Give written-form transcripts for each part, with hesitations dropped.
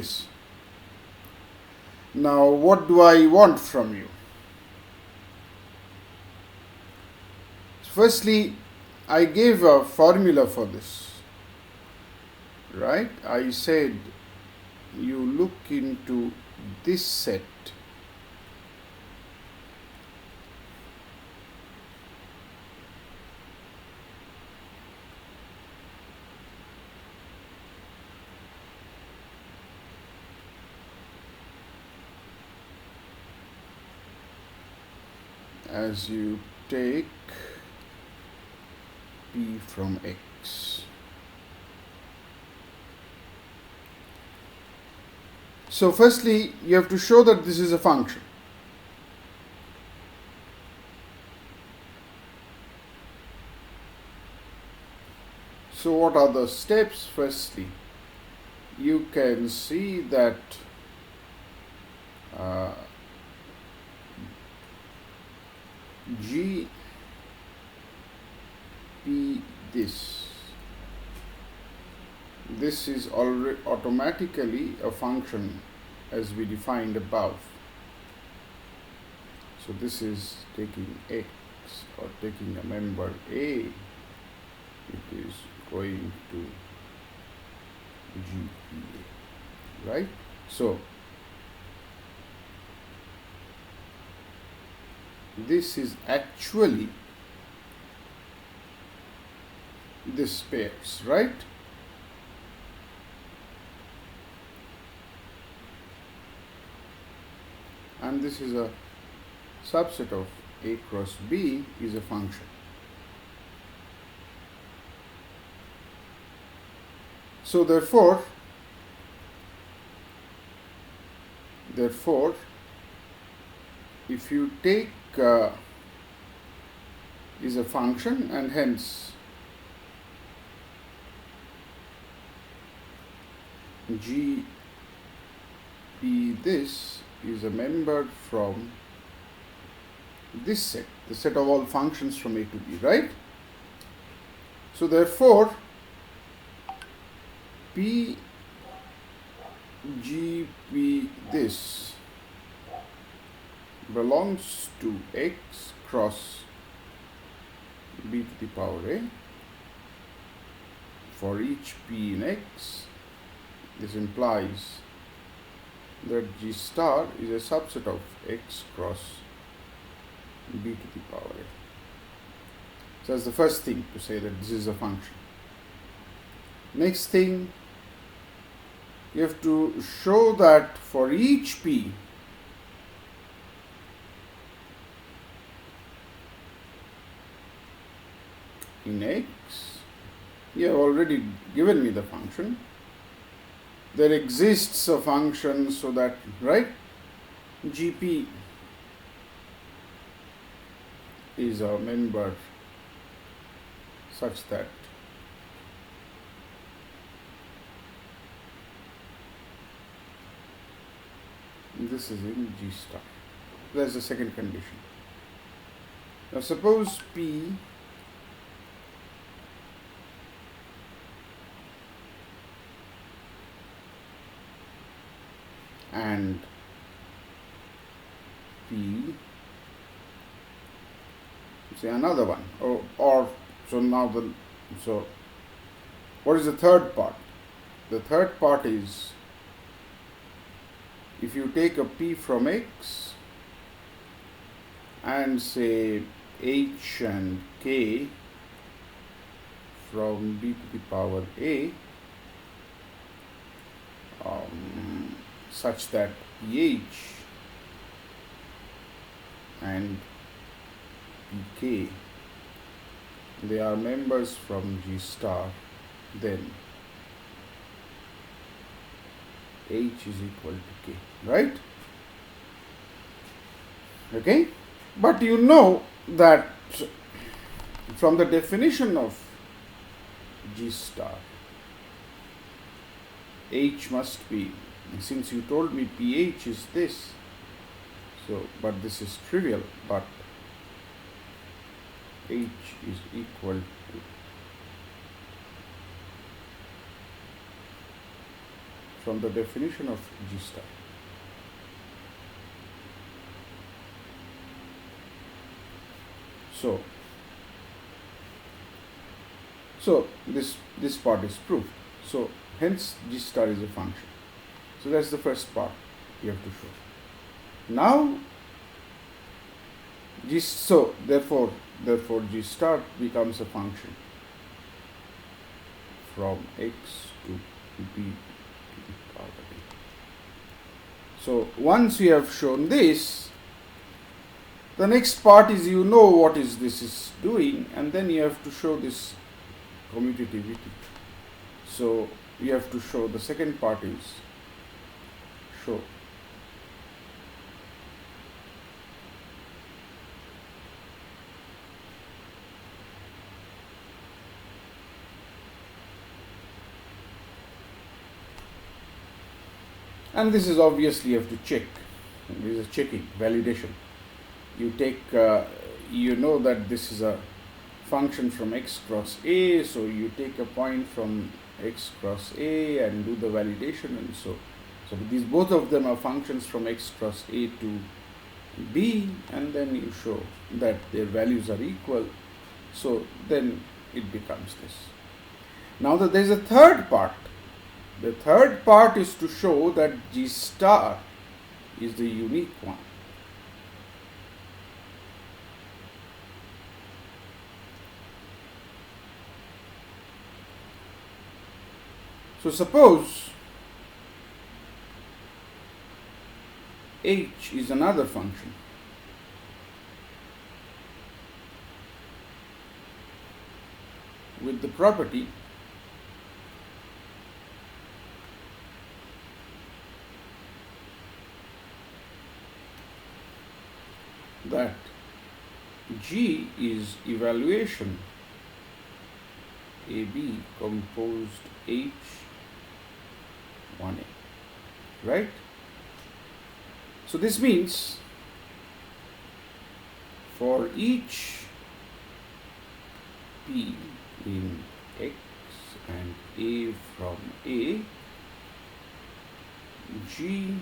this. Now, what do I want from you? Firstly, I gave a formula for this, right? I said you look into this set as you take p from x. So firstly, you have to show that this is a function. So what are the steps? Firstly, you can see that G P this is already automatically a function as we defined above. So this is taking x or taking a member A, it is going to GPA, right? So this is actually this pairs, right? And this is a subset of A cross B is a function. So therefore, if you take is a function, and hence G P this is a member from this set, the set of all functions from A to B, right? So therefore, P G P this belongs to x cross b to the power a for each p in x. This implies that G star is a subset of x cross b to the power a. So that's the first thing to say, that this is a function. Next thing, you have to show that for each p in x, you have already given me the function. There exists a function so that, right, GP is a member such that this is in G star. That's the second condition. Now suppose P and P, say another one, or so now so what is the third part? The third part is, if you take a P from x and say h and k from b to the power a, such that ph and pk, they are members from G star, then h is equal to k, right? Okay, but you know that from the definition of G star, h must be, since you told me pH is this, so, but this is trivial, but h is equal to from the definition of G star. So this part is proved. So hence G star is a function. So that's the first part you have to show. Now therefore G star becomes a function from x to b to the power a. So once we have shown this, the next part is you know what is this is doing, and then you have to show this commutativity. So you have to show the second part is show and this is obviously you have to check. This is checking, validation. You take, you know that this is a function from x cross a, so you take a point from x cross a and do the validation, and so these both of them are functions from x cross a to b, and then you show that their values are equal. So then it becomes this. Now that there is a third part. The third part is to show that G star is the unique one. So suppose h is another function. With the property that G is evaluation AB composed H1A, right? So this means for each P in X and A from A, G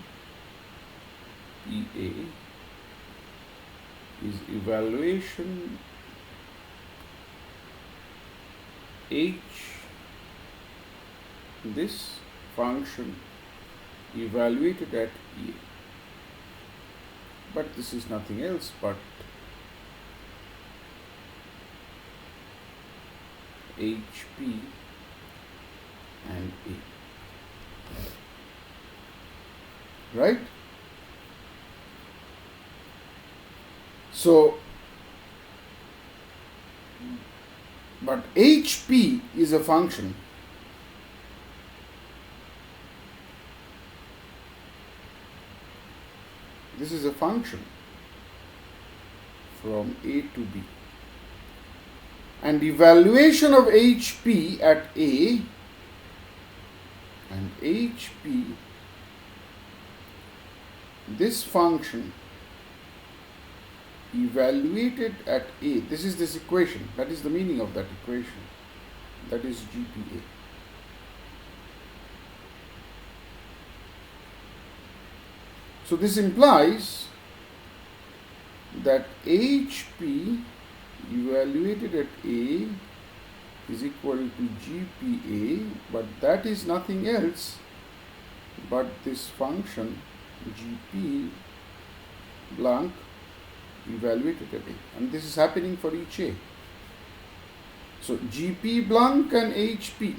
PA is evaluation H, this function evaluated at A. But this is nothing else but HP and A. Right? So, but HP is a function. This is a function from A to B. And evaluation of HP at A and HP, this function evaluated at A, this is this equation, that is the meaning of that equation, that is GPA. So this implies that HP evaluated at A is equal to GPA, but that is nothing else but this function GP blank evaluated at A, and this is happening for each A. So GP blank and HP,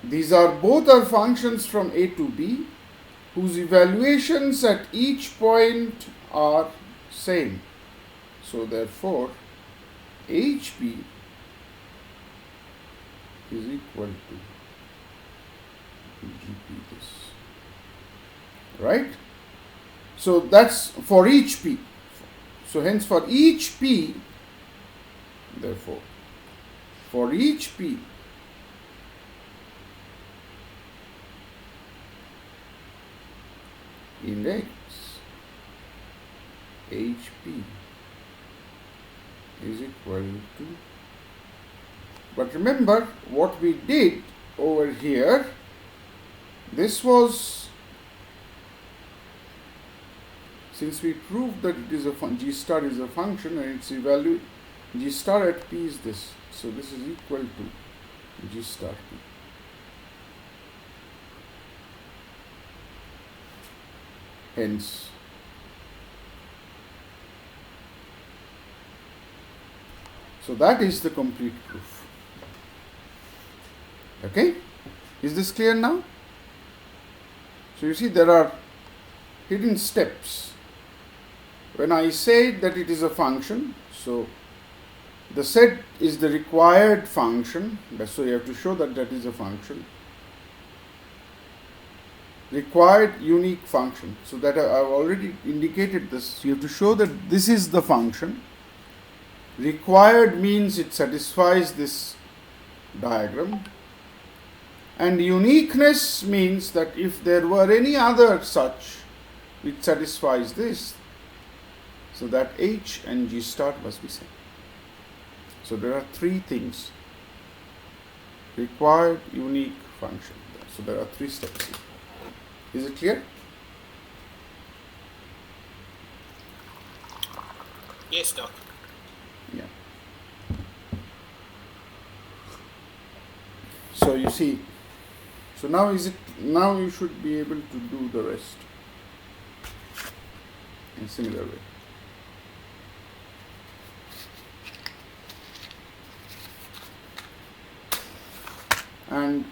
these are both are functions from A to B whose evaluations at each point are same. So therefore HP is equal to GP this, right? So that's for each P. So hence for each P, therefore, for each P, in X, HP is equal to, but remember what we did over here This was, since we proved that it is a G star is a function and its value G star at P is this. So this is equal to G star P. Hence, so that is the complete proof. Okay? Is this clear now? So you see there are hidden steps. When I say that it is a function, so the set is the required function. So you have to show that that is a function. Required unique function. So that I have already indicated this. You have to show that this is the function. Required means it satisfies this diagram. And uniqueness means that if there were any other such which satisfies this, so that H and G star must be same. So there are three things. Required unique function. So there are three steps here. Is it clear? Yes, Doc. Yeah. So you see, so now you should be able to do the rest in similar way. And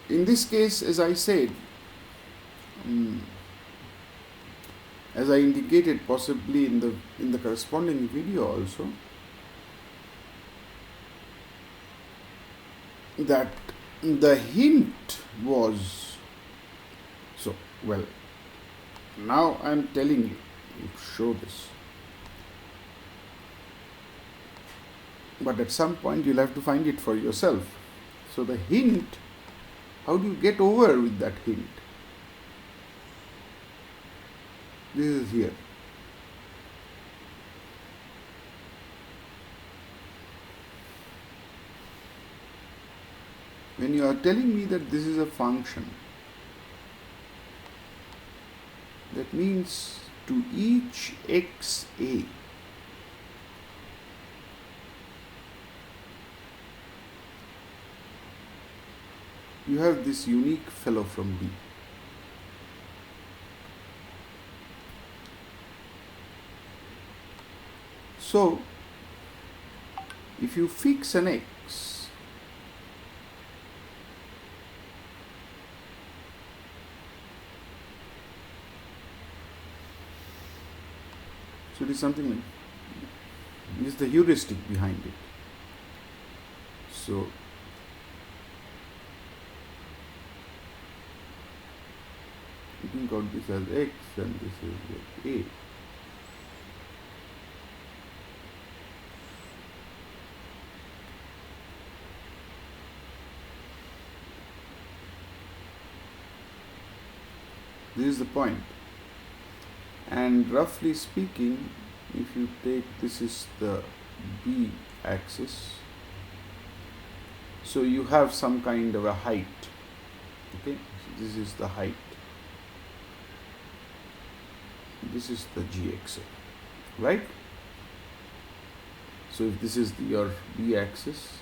in this case, as I said, as I indicated possibly in the corresponding video also, that the hint was, so well, now I am telling you show this, but at some point you'll have to find it for yourself. So the hint, how do you get over with that hint? This is here. When you are telling me that this is a function, that means to each xa, you have this unique fellow from B. So, if you fix an x, so it is something like, this is the heuristic behind it. So, you can count this as x and this is a. This is the point. And roughly speaking, if you take, this is the B axis, so you have some kind of a height. Okay, so this is the height. This is the GXA, right? So if this is your B axis,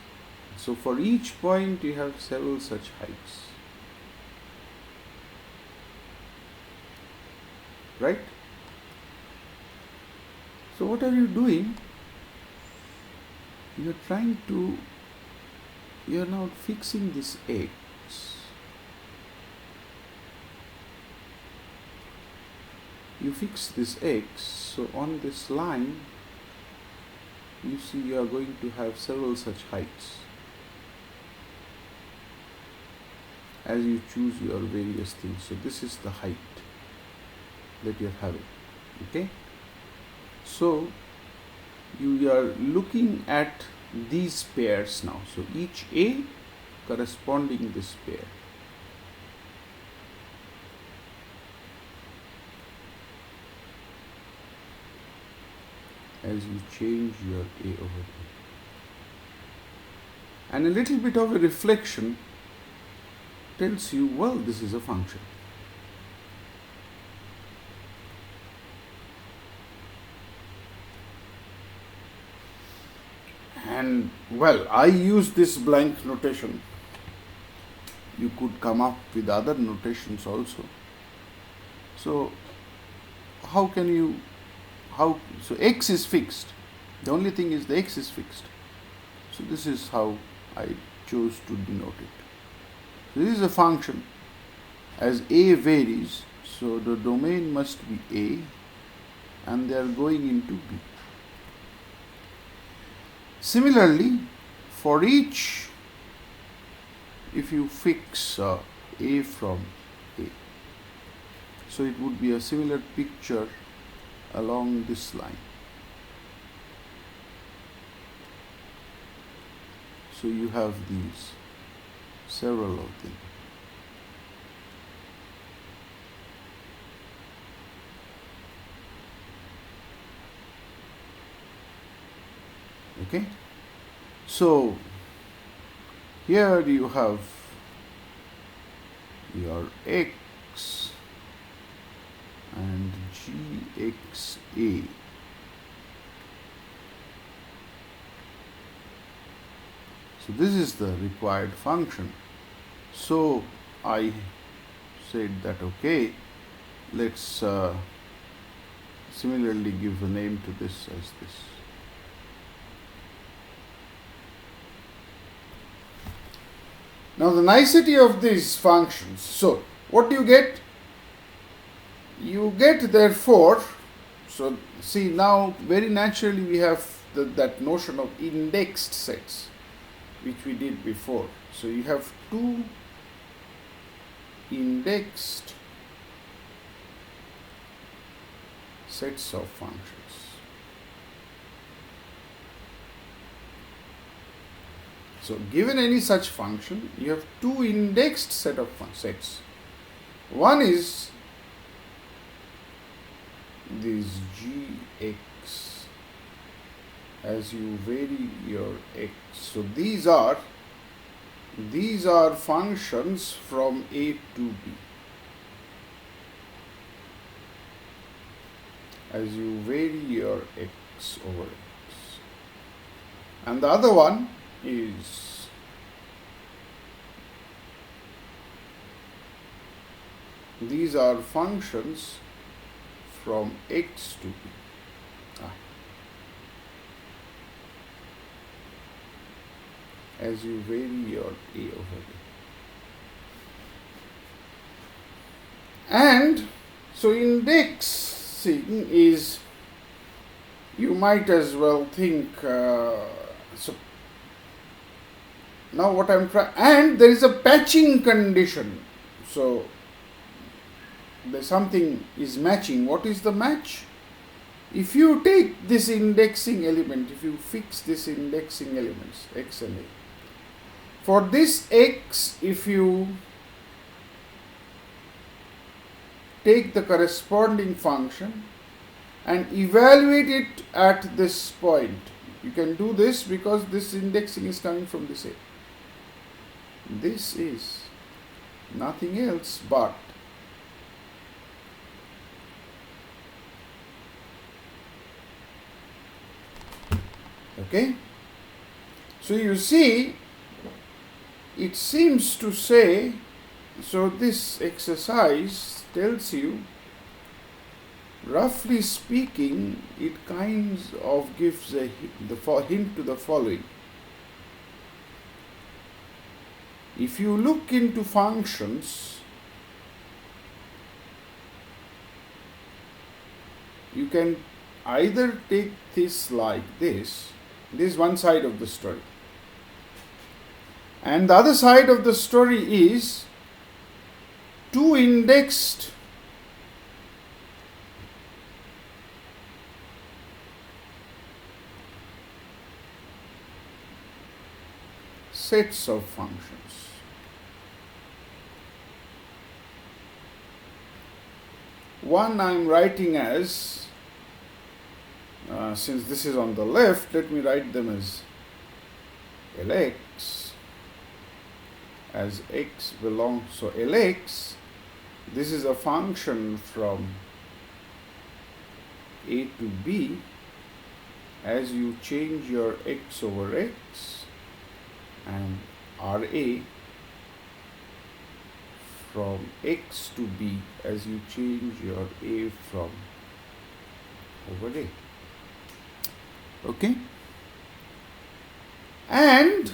so for each point you have several such heights, right? So what are you doing? You are now fixing this x. You fix this x, so on this line, you see you are going to have several such heights as you choose your various things. So this is the height that you are having, okay? So you are looking at these pairs now. So each A corresponding this pair. as you change your A over B. And a little bit of a reflection tells you, well, this is a function. And well, I use this blank notation. You could come up with other notations also. So how can you, so x is fixed. The only thing is the x is fixed. So this is how I chose to denote it. So this is a function. As a varies, so the domain must be A and they are going into B. Similarly, for each, if you fix A from A, so it would be a similar picture along this line. So you have these, several of them. Okay, so here you have your x and gxa. So this is the required function. So I said that okay, let's similarly give a name to this as this. Now the nicety of these functions, so what do you get? You get therefore, so see now very naturally we have that notion of indexed sets which we did before. So you have two indexed sets of functions. So given any such function, you have two indexed set of sets. One is this gx as you vary your x. So these are functions from A to B as you vary your x over x. And the other one is these are functions from x to b. As you vary your a over b. And so indexing is, you might as well think, so now what I'm trying, and there is a patching condition. So there's something is matching. What is the match? If you take this indexing element, if you fix this indexing elements, x and a, for this x, if you take the corresponding function and evaluate it at this point, you can do this because this indexing is coming from this a. This is nothing else but okay. So you see, it seems to say, so this exercise tells you, roughly speaking, it kind of gives a hint to the following. If you look into functions, you can either take this like this is one side of the story. And the other side of the story is two indexed sets of functions. One I'm writing as since this is on the left, let me write them as Lx as x belongs. So Lx, this is a function from a to b as you change your x over x, and Ra from x to b as you change your a from over a. Okay? And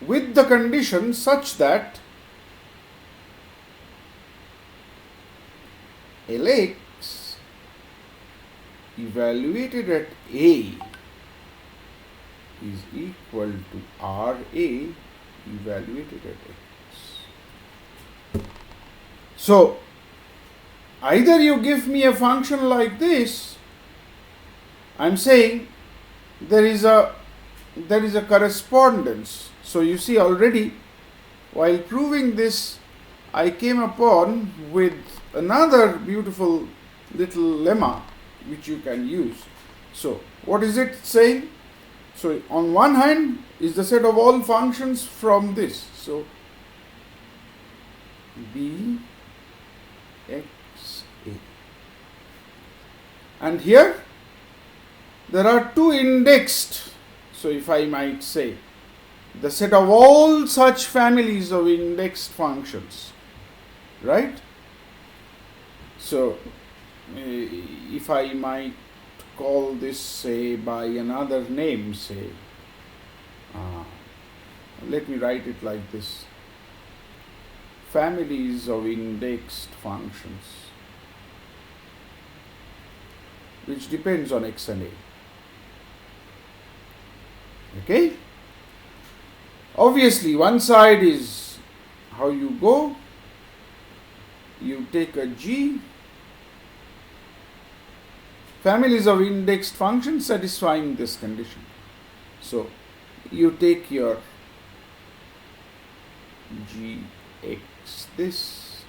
with the condition such that Lx evaluated at a is equal to Ra evaluated at x. So either you give me a function like this, I'm saying there is a correspondence. So you see, already while proving this, I came upon with another beautiful little lemma which you can use. So what is it saying? So on one hand is the set of all functions from this. So b x a, and here there are two indexed. So if I might say, the set of all such families of indexed functions, right? So if I might call this, say, by another name, say, let me write it like this: families of indexed functions which depends on x and a. Okay? Obviously, one side is how you go. You take a G, families of indexed functions satisfying this condition. So you take your Gx this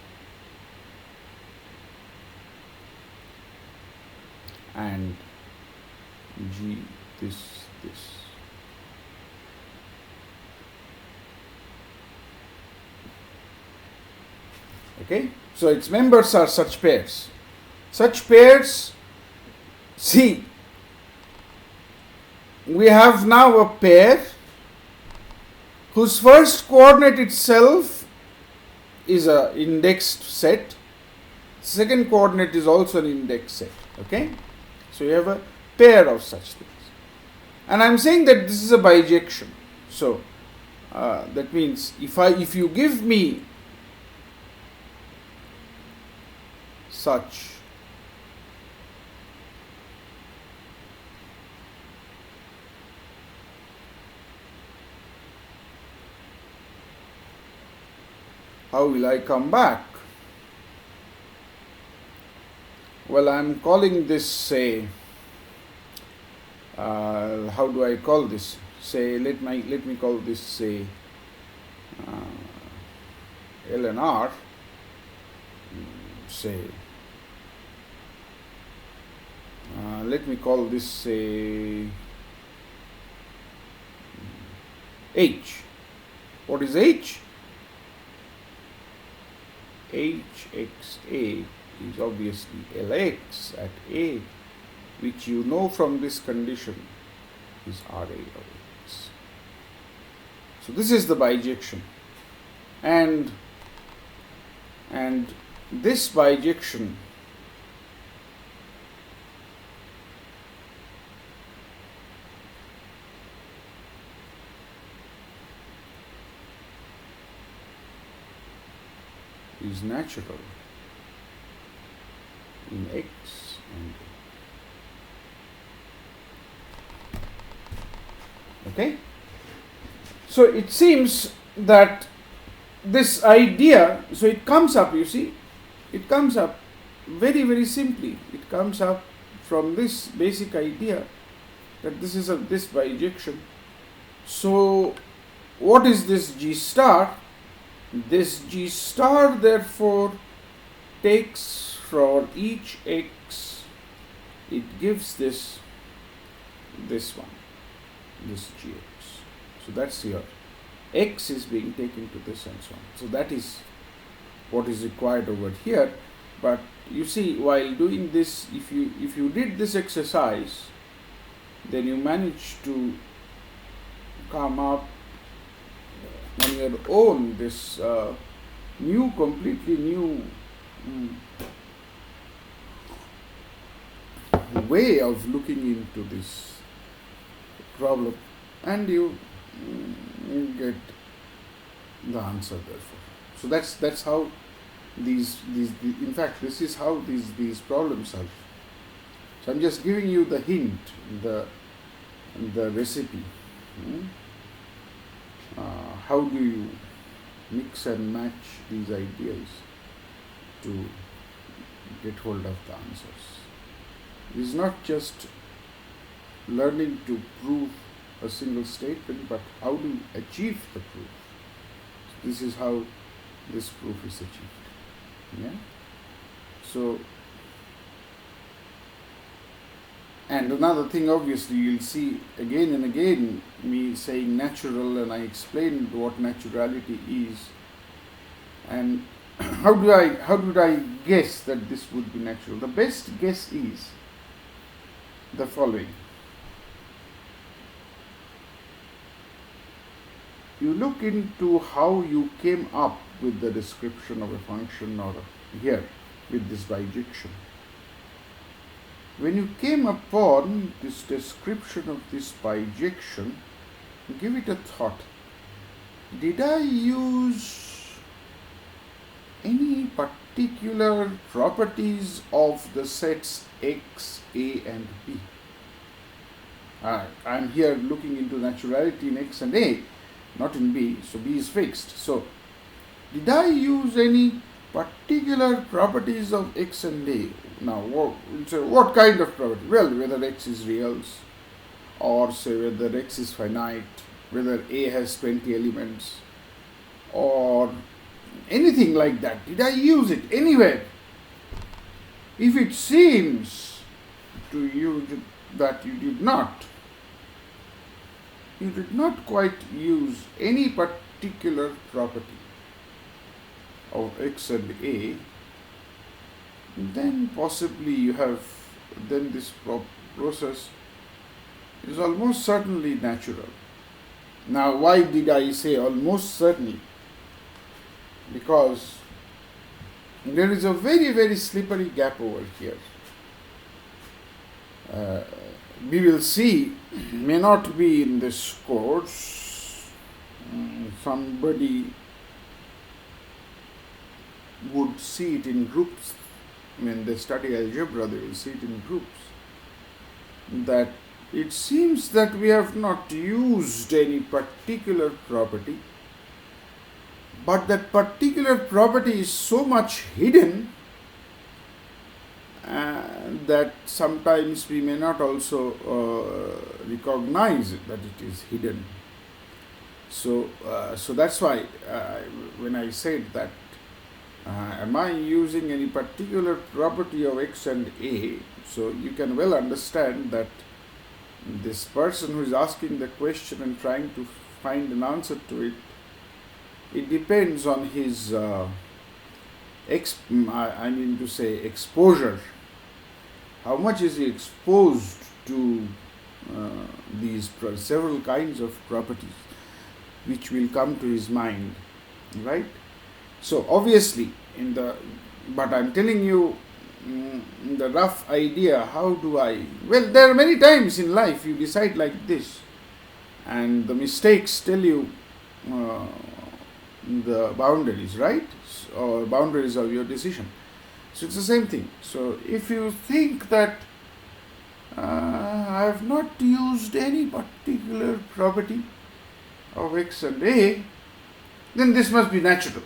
and G this. Okay, so its members are such pairs. Such pairs, see, we have now a pair whose first coordinate itself is an indexed set. Second coordinate is also an indexed set. Okay, so you have a pair of such things. And I'm saying that this is a bijection. So that means if you give me such how will I come back? Well, I'm calling this, say, how do I call this? Say, let me call this, say, L and R, say, let me call this, say, H. What is H? Hxa is obviously Lx at A, which you know from this condition is Ra of x. So this is the bijection, and this bijection is natural in x and a. Okay? So it seems that this idea, so it comes up, you see, it comes up very, very simply. It comes up from this basic idea that this is this bijection. So what is this G star? This G star therefore takes for each x, it gives this this one, this gx. So that's here. X is being taken to this and so on. So that is what is required over here. But you see, while doing this, if you did this exercise, then you manage to come up on your own this completely new way of looking into this problem, and you get the answer therefore. So that's how these in fact this is how these problems are. So I'm just giving you the hint, the recipe. How do you mix and match these ideas to get hold of the answers? It is not just learning to prove a single statement, but how to achieve the proof. So this is how this proof is achieved. Yeah. So, and another thing, obviously, you'll see again and again me saying natural, and I explained what naturality is, and how did I guess that this would be natural? The best guess is the following. You look into how you came up with the description of a function, or here with this bijection. When you came upon this description of this bijection, give it a thought. Did I use any particular properties of the sets X, A and B? I'm here looking into naturality in X and A, not in B, so B is fixed. So, did I use any particular properties of X and A? Now, what kind of property? Well, whether X is reals, or say whether X is finite, whether A has 20 elements, or anything like that. Did I use it anywhere? If it seems to you that you did not quite use any particular property of X and A, then possibly then this process is almost certainly natural. Now, why did I say almost certainly? Because there is a very, very slippery gap over here. We will see, may not be in this course. Somebody would see it in groups. When they study algebra, they will see it in groups. That it seems that we have not used any particular property, but that particular property is so much hidden that sometimes we may not also recognize that it is hidden. So that's why when I said that, am I using any particular property of X and A? So you can well understand that this person who is asking the question and trying to find an answer to it, it depends on his exposure. How much is he exposed to these several kinds of properties which will come to his mind, right? So obviously, but I'm telling you the rough idea, well, there are many times in life you decide like this, and the mistakes tell you the boundaries, right? Or boundaries of your decision. So it's the same thing. So if you think that I have not used any particular property of X and A, then this must be natural.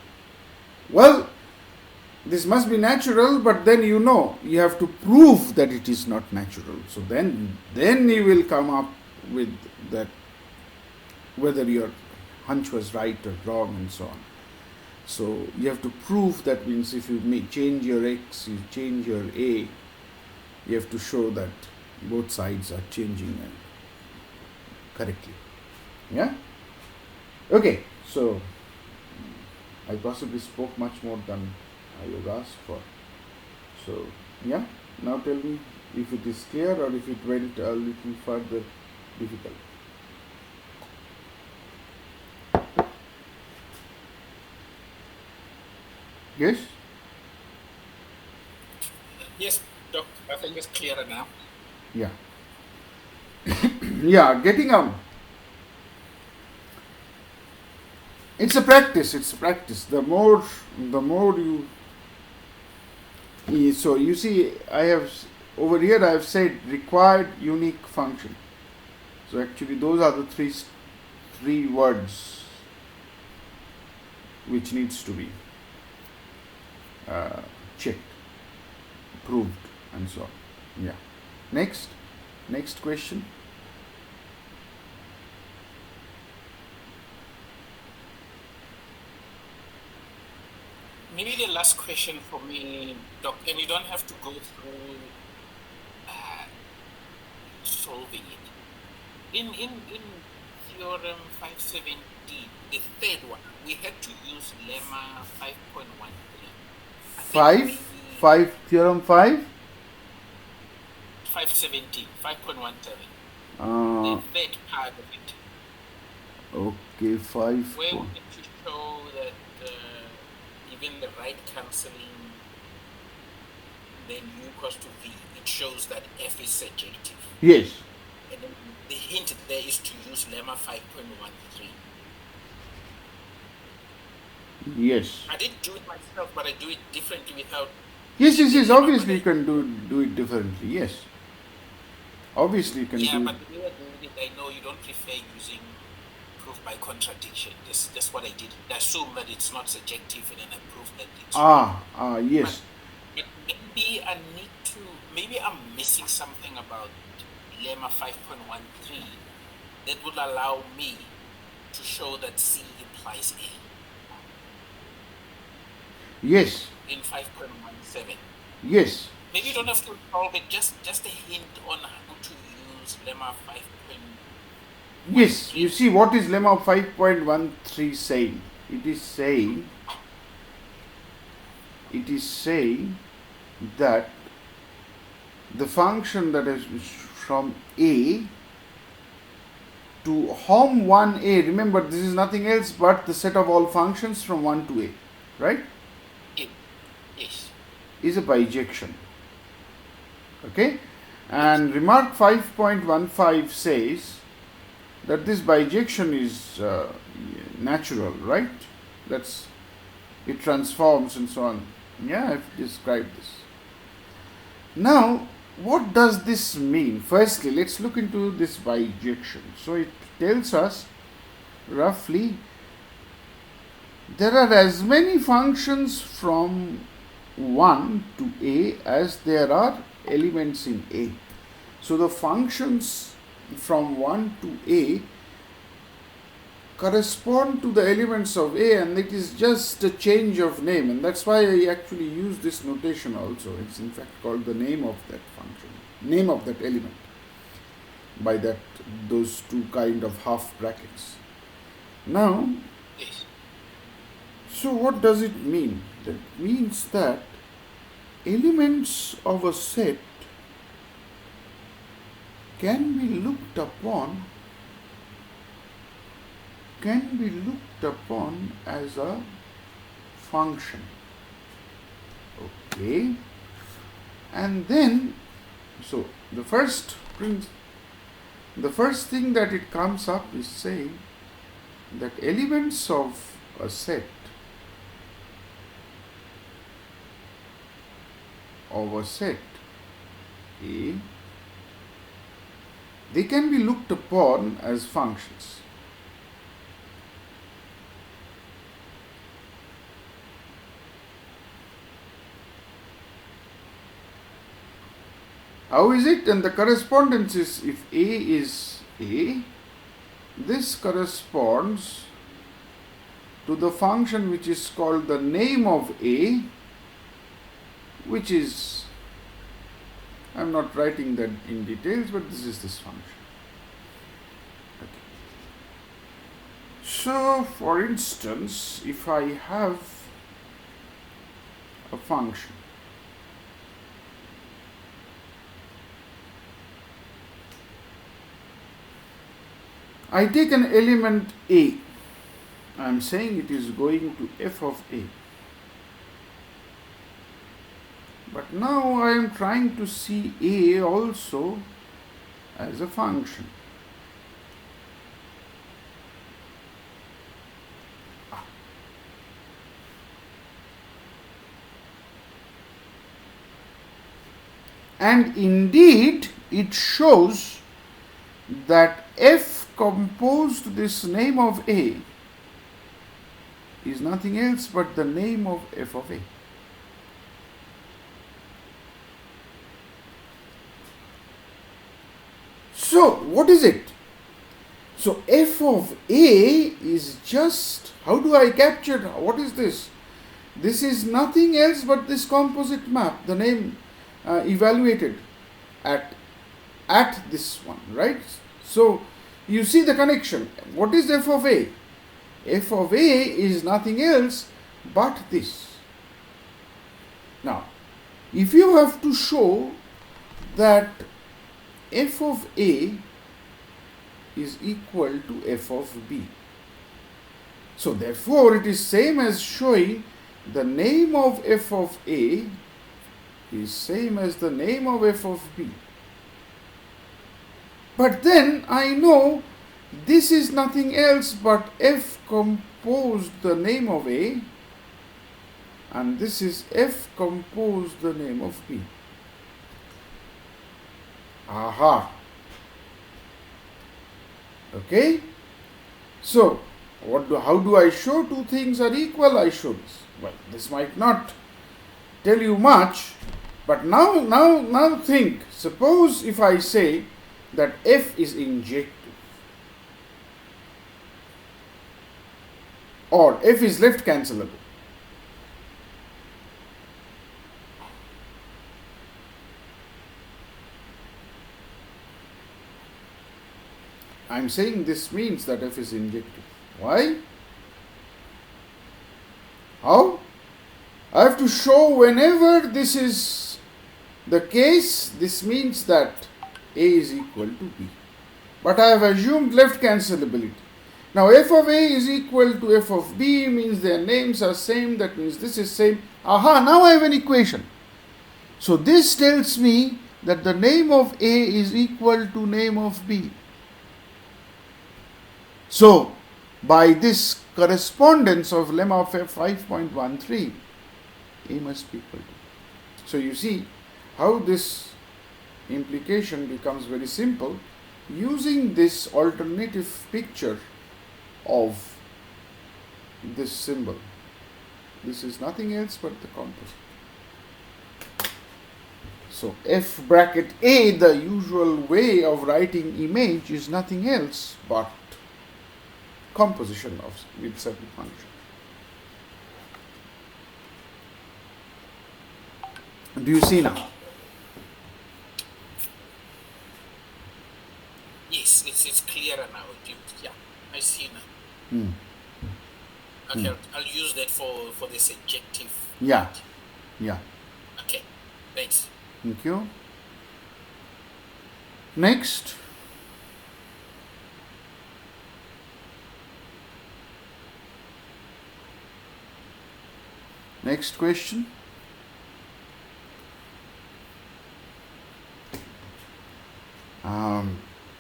Well, this must be natural, but then you have to prove that it is not natural. So then you will come up with that, whether your hunch was right or wrong and so on. So you have to prove, that means if you change your X, you change your A, you have to show that both sides are changing correctly. Yeah? Okay, so I possibly spoke much more than I was asked for. So, yeah, now tell me if it is clear or if it went a little further difficult. Yes? Yes, Doc, I think it's clearer now. Yeah. Yeah, getting a. It's a practice. It's a practice. The more so you see, I have over here. I have said required unique function. So actually, those are the three words which needs to be uh, checked, proved, and so on. Yeah. Next question. Maybe the last question for me, Doc, and you don't have to go through uh, solving it. In Theorem 517, the third one, we had to use lemma 5.13. I think Five, maybe five, theorem 5. 517, 5.17, the Uh, third part of it, okay, 5. where we need to show that even the right cancelling, then u equals to v, it shows that f is surjective. Yes, And then the hint there is to use lemma 5.13. yes. I did do it myself, but I do it differently without Yes, using yes, the yes. lemma. Obviously, you can do it differently. Yes, obviously, you can Yeah, do it. but the way I did it, I know you don't prefer using proof by contradiction. That's what I did. I assume that it's not surjective, and then I proved that it's right. Yes, But maybe I need to. Maybe I'm missing something about lemma 5.13 that would allow me to show that C implies A yes, in 5.17. yes, Maybe you don't have to solve it, just a hint on how to use lemma 5.13. yes. You see, what is lemma 5.13 saying? It is saying that the function that is from A to Hom 1A, remember this is nothing else but the set of all functions from 1 to A, right? Yes. Is a bijection. Okay? And remark 5.15 says that this bijection is natural, right? That's it transforms and so on. Yeah, I've described this. Now, what does this mean? Firstly, let's look into this bijection. So it tells us roughly there are as many functions from 1 to A as there are elements in A. So the functions from 1 to A correspond to the elements of A, and it is just a change of name, and that's why I actually use this notation also. It's in fact called the name of that function, name of that element, by those two kind of half brackets. Now, Yes. so what does it mean? That means that elements of a set can be looked upon as a function. Okay, and then so the first thing that it comes up is saying that elements of a set A, they can be looked upon as functions. How is it? And the correspondence is, if A is A, this corresponds to the function which is called the name of A, which is, I'm not writing that in details, but this is this function. Okay. So, for instance, if I have a function, I take an element A. I am saying it is going to f of A. But now I am trying to see A also as a function. And indeed, it shows that f composed this name of A is nothing else but the name of f of A. So, what is it? So, f of A is just, how do I capture, what is this? This is nothing else but this composite map, the name evaluated at this one, right? So, you see the connection. What is f of A? F of A is nothing else but this. Now, if you have to show that f of A is equal to f of B, so therefore it is same as showing the name of f of A is same as the name of f of B. But then I know this is nothing else but f composed the name of A, and this is f composed the name of B. Aha. Okay? So, how do I show two things are equal? I show this. Well, this might not tell you much, but now think. Suppose if I say that f is injective, or f is left cancelable. I am saying this means that f is injective. Why? How? I have to show whenever this is the case, this means that A is equal to B. But I have assumed left cancelability. Now f of A is equal to f of B means their names are same, that means this is same. Aha, now I have an equation. So this tells me that the name of A is equal to name of B. So by this correspondence of lemma of f 5.13, A must be equal to. So you see how this implication becomes very simple using this alternative picture of this symbol. This is nothing else but the composite. So f bracket A, the usual way of writing image, is nothing else but composition of with certain function. Do you see now? Yes, it's clearer now. Yeah, I see now. Okay, I'll use that for this adjective. Yeah. Okay, thanks. Thank you. Next. Next question.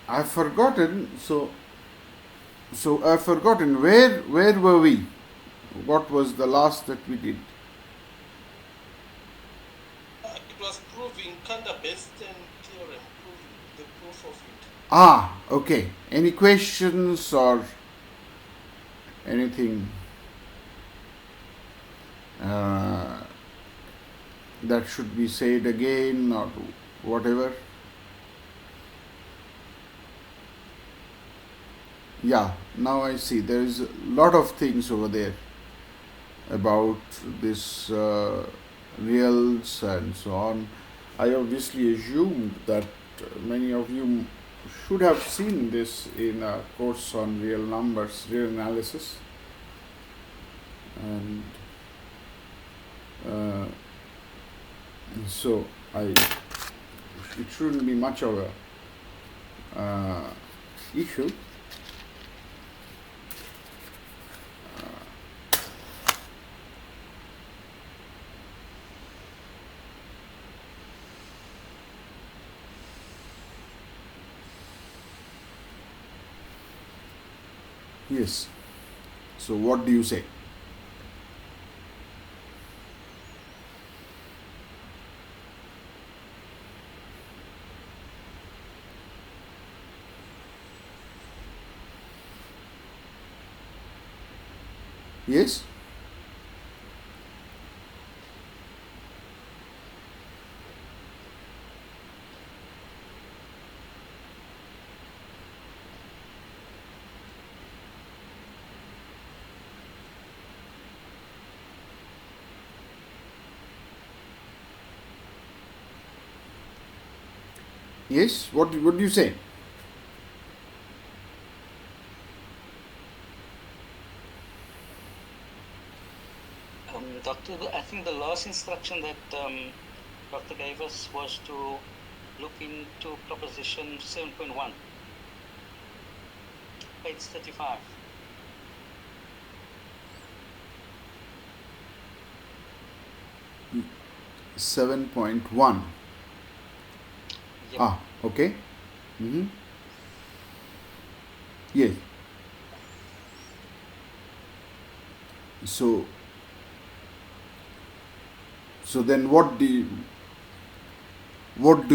I've forgotten. So I've forgotten where were we? What was the last that we did? It was proving Cantor-based theorem, proving the proof of it. Ah, okay. Any questions or anything that should be said again or whatever? Yeah, now I see there is a lot of things over there about this reals and so on. I obviously assumed that many of you should have seen this in a course on real numbers, real analysis, and so it shouldn't be much of a issue. Yes. So what do you say? Yes? Yes? What do you say? Doctor, I think the last instruction that Doctor gave us was to look into proposition 7.1, page 35. Hmm. 7.1. Yep. Ah, okay. Yes. So then what do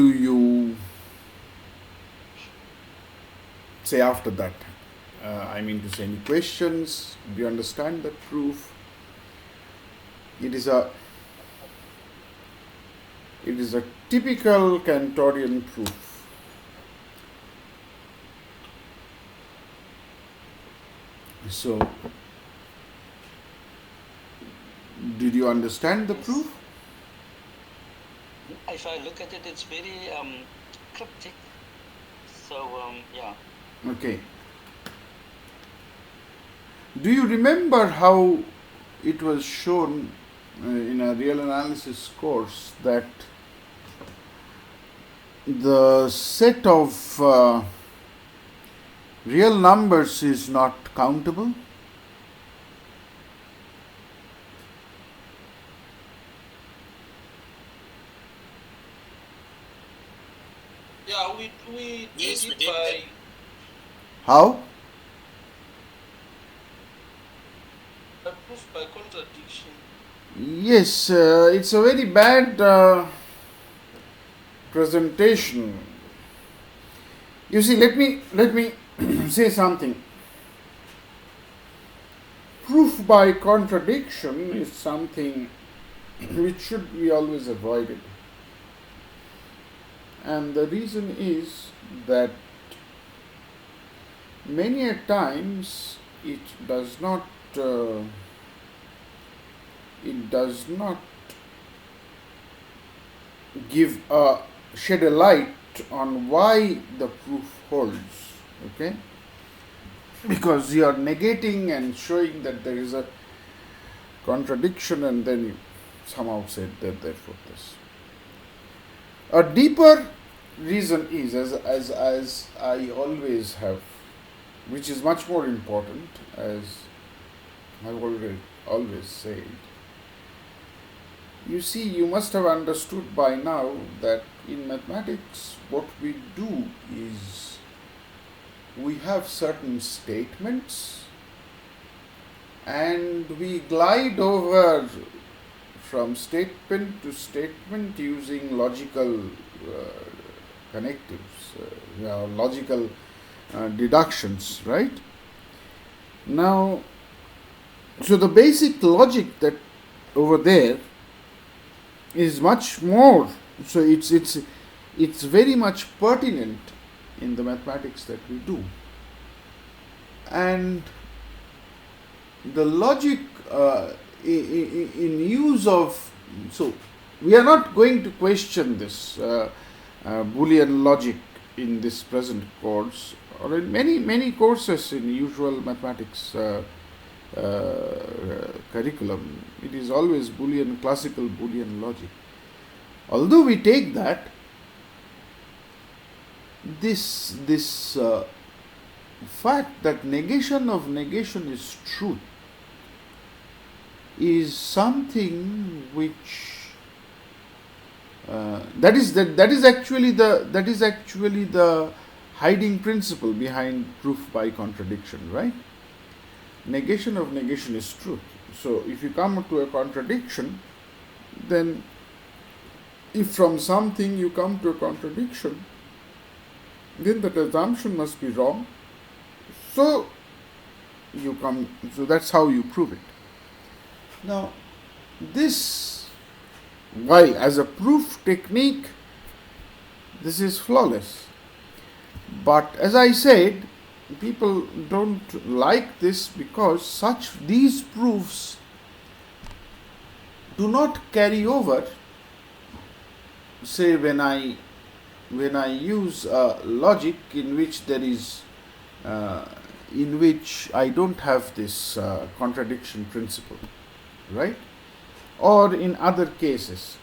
you say after that? I mean to say, any questions? Do you understand that proof? It is a typical Cantorian proof. So, did you understand the proof? If I look at it, it's very cryptic. So, yeah. Okay. Do you remember how it was shown in a real analysis course that the set of real numbers is not countable? Yeah, we Yes, did we it did by How? proof by contradiction. Yes, it's a very bad presentation. You see, let me say something. Proof by contradiction is something which should be always avoided. And the reason is that many a times it does not shed a light on why the proof holds. Okay? Because you are negating and showing that there is a contradiction, and then you somehow said that therefore this. A deeper reason is, as I always have, which is much more important, as I've always said. You see, you must have understood by now that in mathematics what we do is we have certain statements and we glide over from statement to statement using logical connectives, logical deductions, right? Now, so the basic logic that over there is much more, so it's very much pertinent in the mathematics that we do. And the logic in use of, so we are not going to question this Boolean logic in this present course or in many courses in usual mathematics curriculum, it is always Boolean, classical Boolean logic. Although we take that, this fact that negation of negation is truth is something which that is actually the hiding principle behind proof by contradiction, right? Negation of negation is truth. So if you come to a contradiction, then if from something you come to a contradiction, then that assumption must be wrong. So that's how you prove it. Now, this, while as a proof technique, this is flawless. But as I said, people don't like this because these proofs do not carry over. Say when I use logic in which in which I don't have this contradiction principle, right? Or in other cases.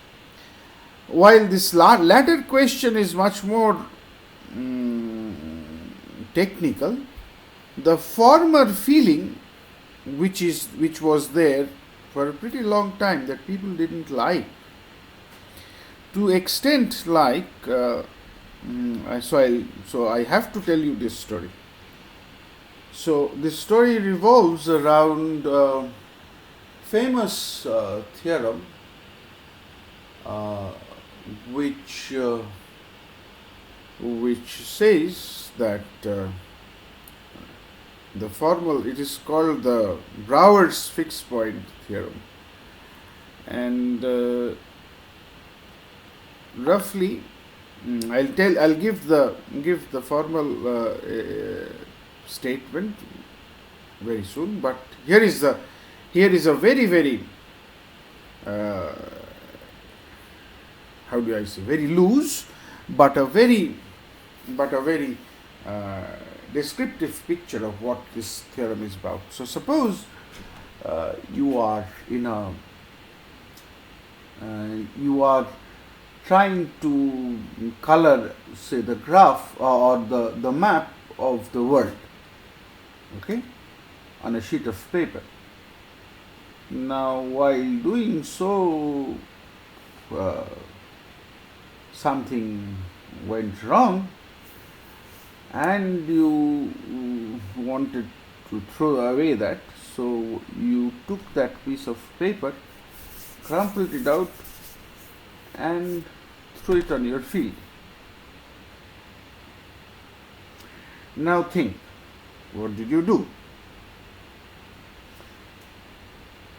While this latter question is much more technical, the former feeling which was there for a pretty long time that people didn't like, to extent like so I have to tell you this story. So this story revolves around famous theorem which says that it is called the Broward's fixed point theorem, and roughly I'll give the formal statement very soon, but here is a very how do I say, very loose but a very descriptive picture of what this theorem is about. So suppose you are trying to color, say, the graph or the map of the world, okay, on a sheet of paper. Now, while doing so, something went wrong and you wanted to throw away that, so you took that piece of paper, crumpled it out and threw it on your field. Now think, what did you do?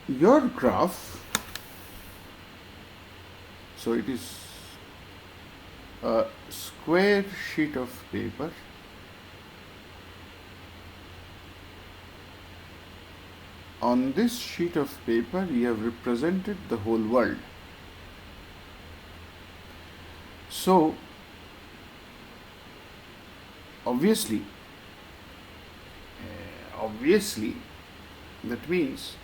Your graph, so it is a square sheet of paper on this sheet of paper you have represented the whole world. So obviously that means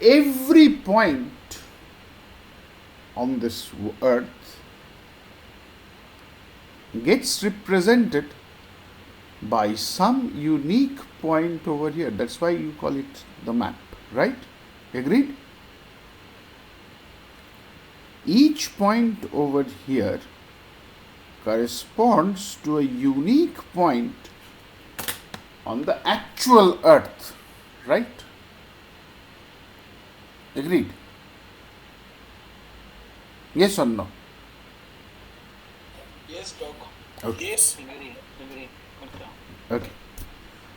every point on this earth gets represented by some unique point over here. That's why you call it the map, right? Agreed? Each point over here corresponds to a unique point on the actual earth, right? Agreed? Yes or no? Yes, Doc. Okay. Yes. Agree. Okay.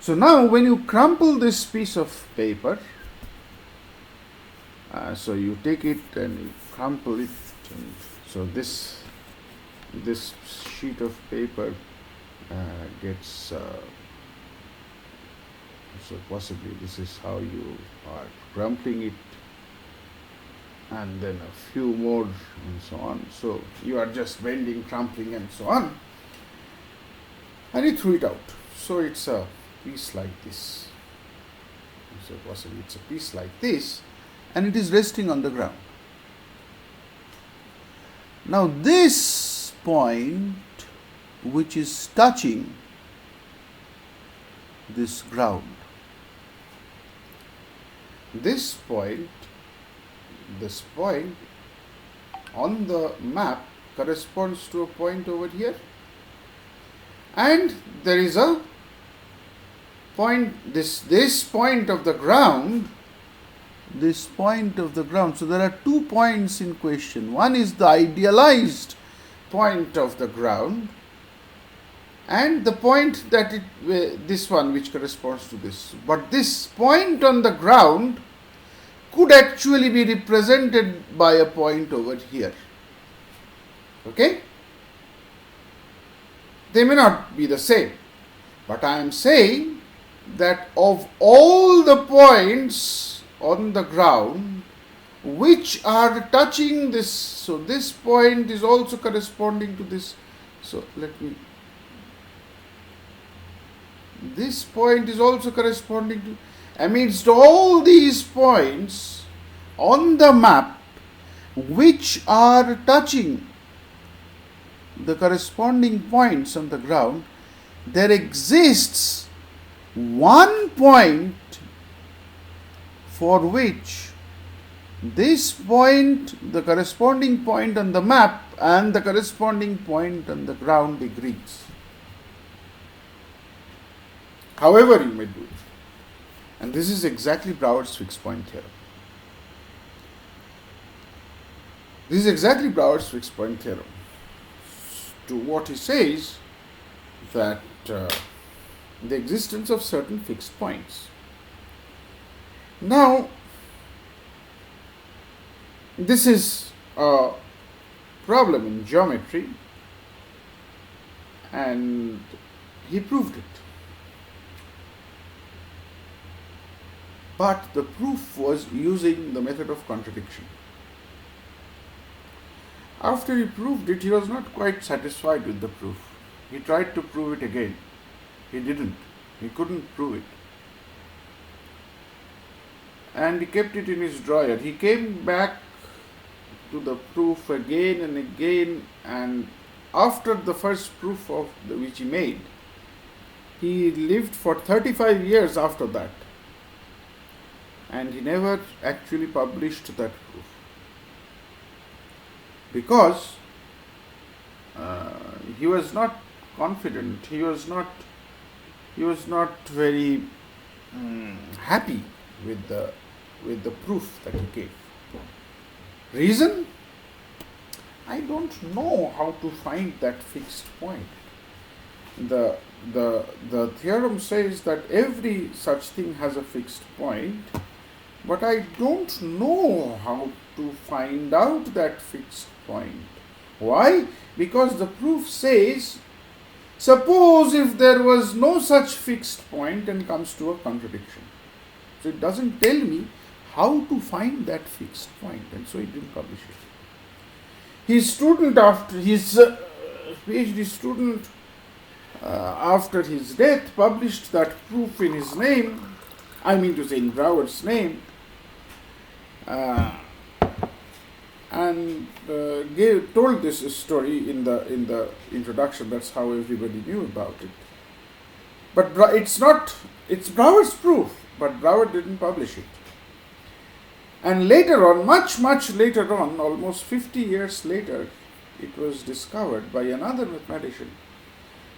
So now when you crumple this piece of paper, so you take it and you crumple it, and so this sheet of paper gets so possibly this is how you are crumpling it, and then a few more and so on. So you are just bending, crumpling and so on. and he threw it out. So it's a piece like this. So possibly it's a piece like this, and it is resting on the ground. Now this point, which is touching this ground, this point on the map corresponds to a point over here, and there is a point, this point of the ground, so there are 2 points in question. One is the idealized point of the ground, and the point that this one which corresponds to this. But this point on the ground could actually be represented by a point over here. Okay? They may not be the same, but I am saying that of all the points on the ground which are touching this, so this point is also corresponding to this. So this point is also corresponding to, amidst all these points on the map which are touching the corresponding points on the ground, there exists one point for which this point, the corresponding point on the map and the corresponding point on the ground agrees. However you may do it. And this is exactly Broward's fixed point theorem. This is exactly Broward's fixed point theorem. To what he says, that the existence of certain fixed points. Now, this is a problem in geometry, and he proved it. But the proof was using the method of contradiction. After he proved it, he was not quite satisfied with the proof. He tried to prove it again. He didn't. He couldn't prove it. And he kept it in his drawer. He came back to the proof again and again, and after the first proof which he made, he lived for 35 years after that. And he never actually published that proof. Because he was not confident, he was not very happy with the proof that he gave. Reason? I don't know how to find that fixed point. The theorem says that every such thing has a fixed point, but I don't know how to find out that fixed point. Why? Because the proof says, suppose if there was no such fixed point, and comes to a contradiction. So it doesn't tell me how to find that fixed point, and so he didn't publish it. His student, after his PhD student, after his death, published that proof in his name, I mean to say in Broward's name, and told this story in the introduction. That's how everybody knew about it. But it's Broward's proof, but Broward didn't publish it. And later on, much later on, almost 50 years later, it was discovered by another mathematician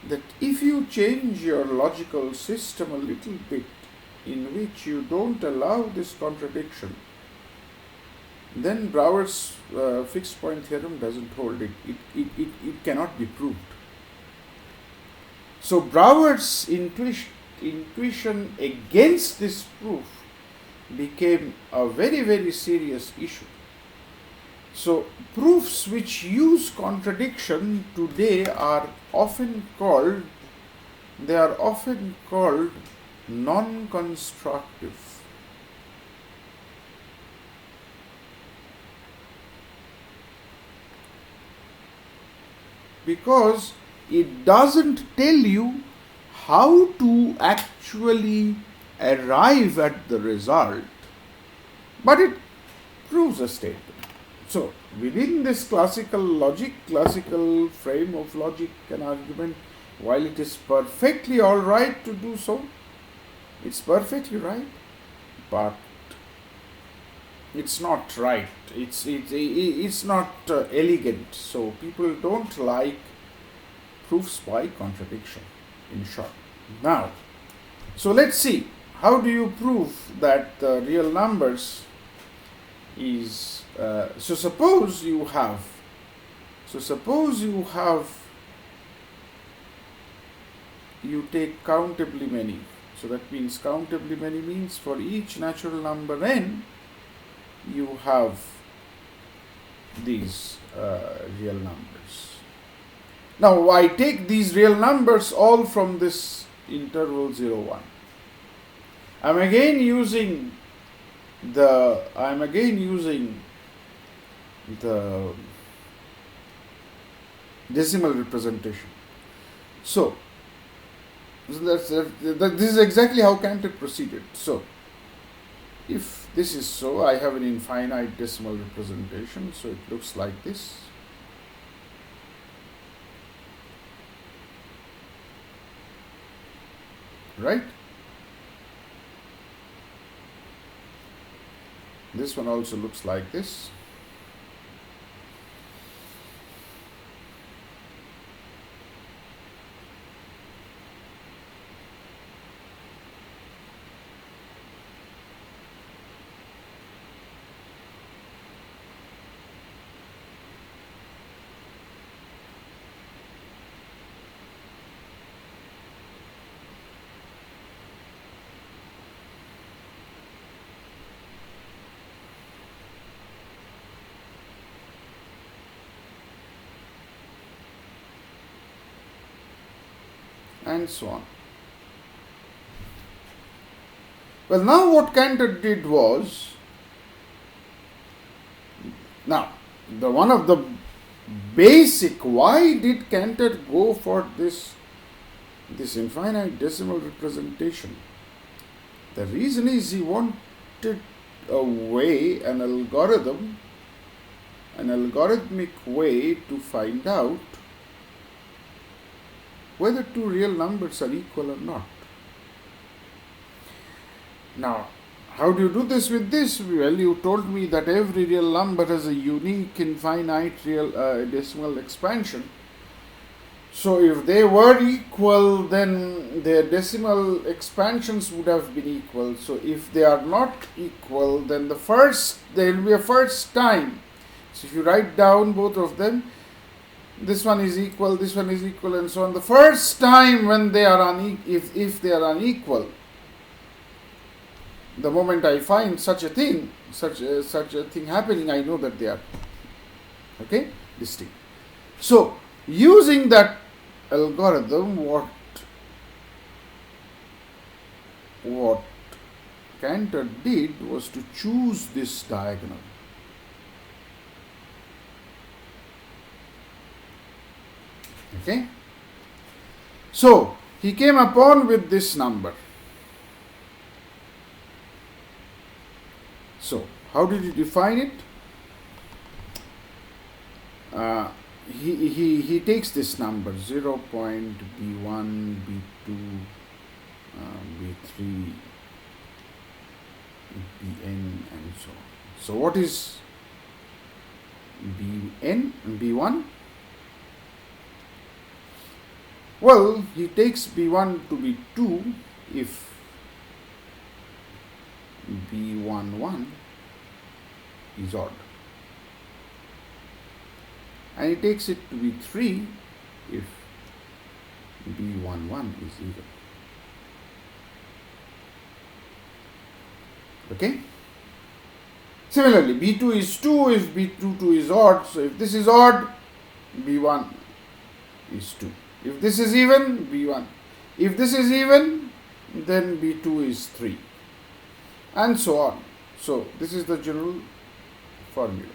that if you change your logical system a little bit, in which you don't allow this contradiction, then Broward's fixed point theorem doesn't hold. It cannot be proved. So Broward's intuition against this proof became a very, very serious issue. So proofs which use contradiction today are often called non-constructive. Because it doesn't tell you how to actually arrive at the result, but it proves a statement. So, within this classical frame of logic and argument, while it is perfectly all right to do so, it's perfectly right, but it's not right. It's not elegant. So people don't like proofs by contradiction, in short. Now, so let's see, how do you prove that the real numbers is suppose you have you take countably many. So that means countably many means for each natural number n you have these real numbers. Now I take these real numbers all from this interval 0, 1. I'm again using the decimal representation. So this is exactly how Cantor proceeded. So if this is so, I have an infinite decimal representation, so it looks like this. Right? This one also looks like this. And so on. Well, now what Cantor did was, now the one of the basic, why did Cantor go for this infinite decimal representation? The reason is he wanted a way, an algorithmic way to find out whether two real numbers are equal or not. Now, how do you do this with this? Well, you told me that every real number has a unique infinite real decimal expansion. So if they were equal, then their decimal expansions would have been equal. So if they are not equal, then there will be a first time. So if you write down both of them, this one is equal, this one is equal, and so on. The first time when they are if they are unequal, the moment I find such a thing happening, I know that they are distinct. So using that algorithm, what Cantor did was to choose this diagonal. Okay, so he came upon with this number. So how did he define it? He takes this number 0.b1, b2, b3, bn, and so on. So what is bn and b1? Well, he takes b1 to be 2 if b11 is odd, and he takes it to be 3 if b11 is even. Okay? Similarly, b2 is 2 if b22 is odd. So if this is odd, b1 is 2. If this is even, b1. If this is even, then b2 is 3. And so on. So this is the general formula.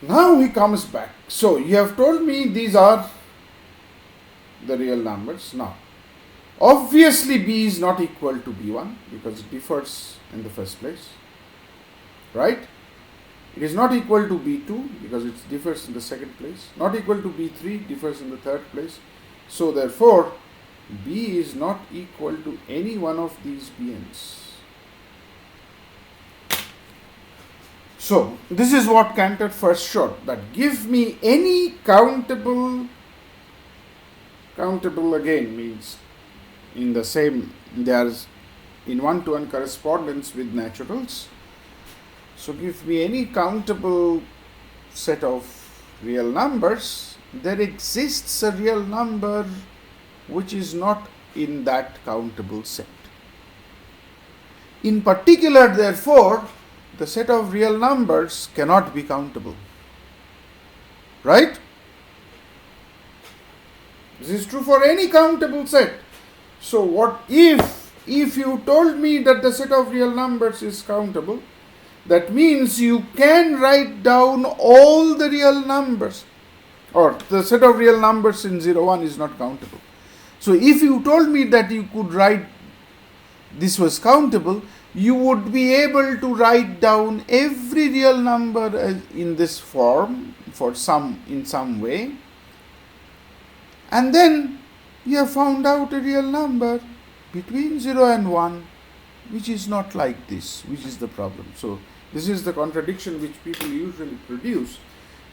Now he comes back. So you have told me these are the real numbers. Now, obviously b is not equal to b1 because it differs in the first place, right? It is not equal to b2 because it differs in the second place. Not equal to b3, differs in the third place. So therefore, b is not equal to any one of these bn's. So this is what Cantor first showed, that give me any countable again means in the same, there's in one-to-one correspondence with naturals. So give me any countable set of real numbers. There exists a real number which is not in that countable set. In particular, therefore, the set of real numbers cannot be countable. Right? This is true for any countable set. So what if you told me that the set of real numbers is countable, that means you can write down all the real numbers, or the set of real numbers in 0, 1 is not countable. So if you told me that you could write, this was countable, you would be able to write down every real number in this form in some way, and then you have found out a real number between 0 and 1 which is not like this, which is the problem. So this is the contradiction which people usually produce,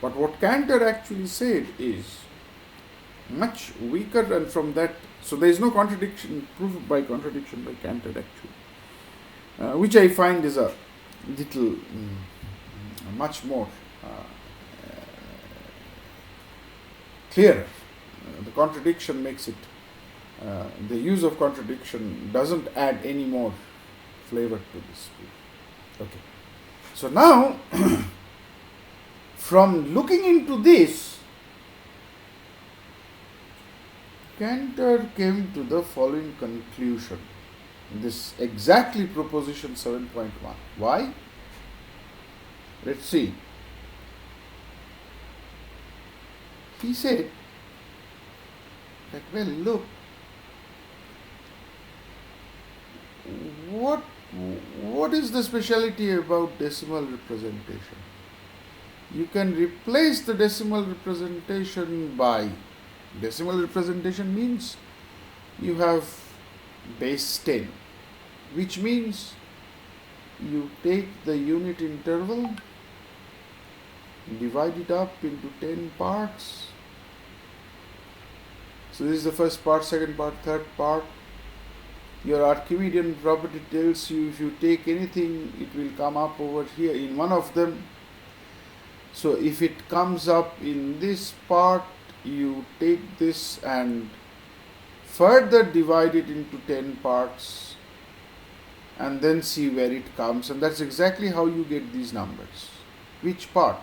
but what Cantor actually said is much weaker, and from that, so there is no contradiction, proof by contradiction by Cantor actually. Which I find is a little much more clearer. The contradiction makes it, the use of contradiction doesn't add any more flavor to this. Okay. So now, from looking into this, Cantor came to the following conclusion. This exactly proposition 7.1. Why? Let's see. He said that, well, look, what is the speciality about decimal representation? You can replace the decimal representation by, decimal representation means you have base 10, which means you take the unit interval, divide it up into 10 parts. So this is the first part, second part, third part. Your Archimedean property tells you if you take anything, it will come up over here in one of them. So if it comes up in this part, you take this and further divide it into 10 parts and then see where it comes, and that's exactly how you get these numbers. Which part?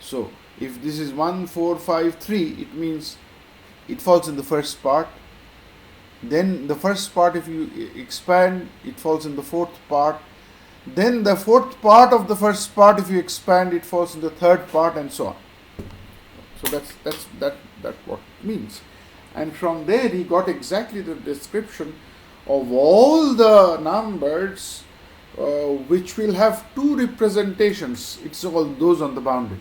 So if this is 1, 4, 5, 3, it means it falls in the first part. Then the first part, if you expand, it falls in the fourth part. Then the fourth part of the first part, if you expand, it falls in the third part, and so on. So that's what it means. And from there he got exactly the description of all the numbers which will have two representations. It's all those on the boundary.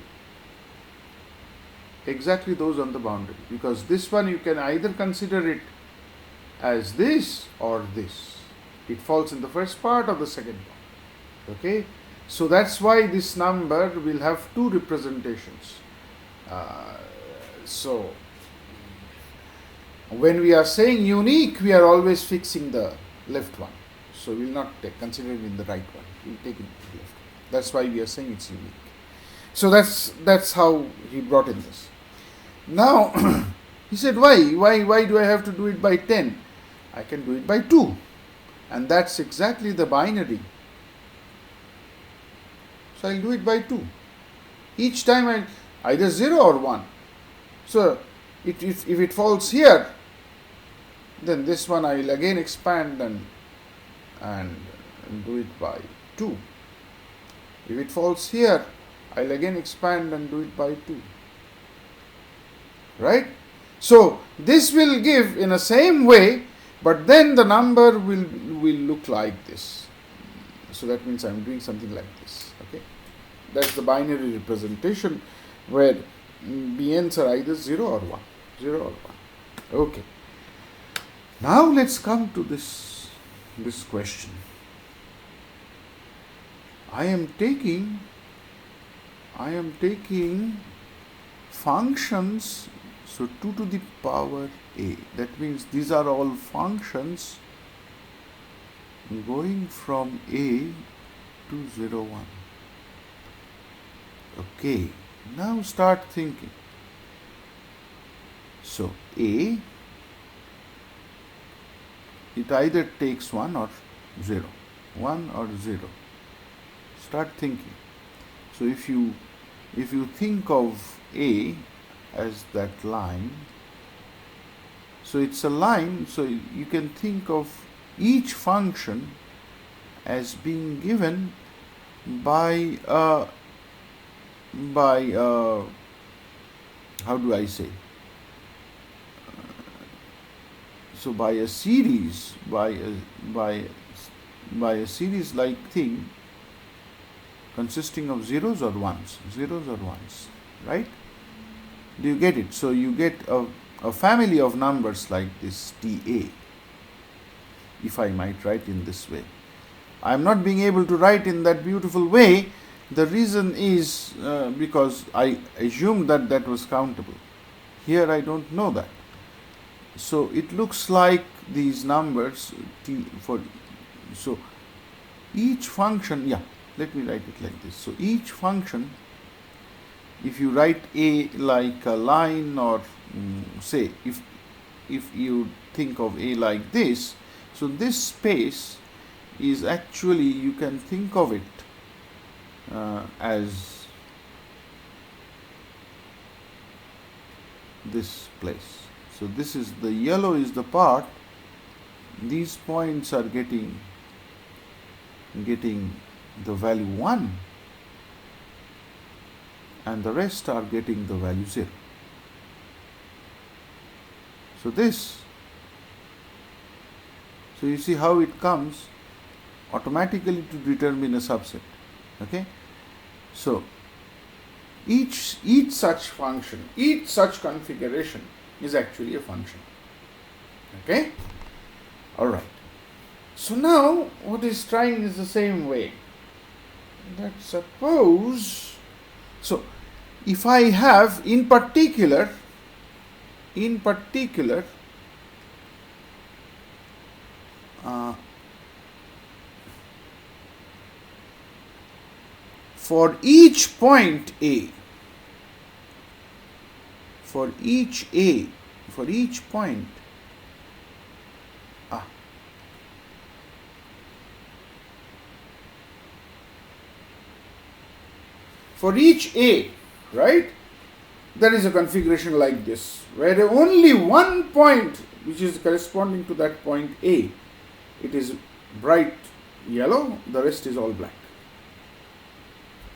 Exactly those on the boundary. Because this one you can either consider it as this or this. It falls in the first part or the second part. Okay? So that's why this number will have two representations. So when we are saying unique, we are always fixing the left one. So we will not consider it in the right one. We will take it in the left. That's why we are saying it's unique. So that's how he brought in this. Now he said, why do I have to do it by 10? I can do it by 2. And that's exactly the binary. So I'll do it by 2. Each time I either 0 or 1. So if it falls here, then this one I will again expand and do it by 2. If it falls here, I'll again expand and do it by 2. Right? So this will give in a same way, but then the number will look like this. So that means I'm doing something like this. Okay, that's the binary representation where bn's are either 0 or 1. 0 or 1. Okay. Now let's come to this question. I am taking functions, so 2 to the power a. That means these are all functions going from a to 0, 1. Okay, now start thinking. So a, it either takes 1 or 0. 1 or 0. Start thinking. So if you think of a as that line, so it's a line, so you can think of each function as being given by how do I say? So by a series, by a series like thing consisting of zeros or ones, right? Do you get it? So you get a family of numbers like this TA, if I might write in this way. I am not being able to write in that beautiful way. The reason is because I assumed that was countable. Here I don't know that. So it looks like these numbers so each function, let me write it like this. So each function, if you write a like a line, or say if you think of a like this, so this space is actually, you can think of it as this place. So this is the yellow is the part, these points are getting the value 1 and the rest are getting the value 0. So so you see how it comes automatically to determine a subset. Okay, so each such function, each such configuration is actually a function. Okay, all right. So now what is trying is the same way. Let's suppose, so if I have in particular for each point a, for each point for each a, right, there is a configuration like this, where only one point which is corresponding to that point a, it is bright yellow, the rest is all black.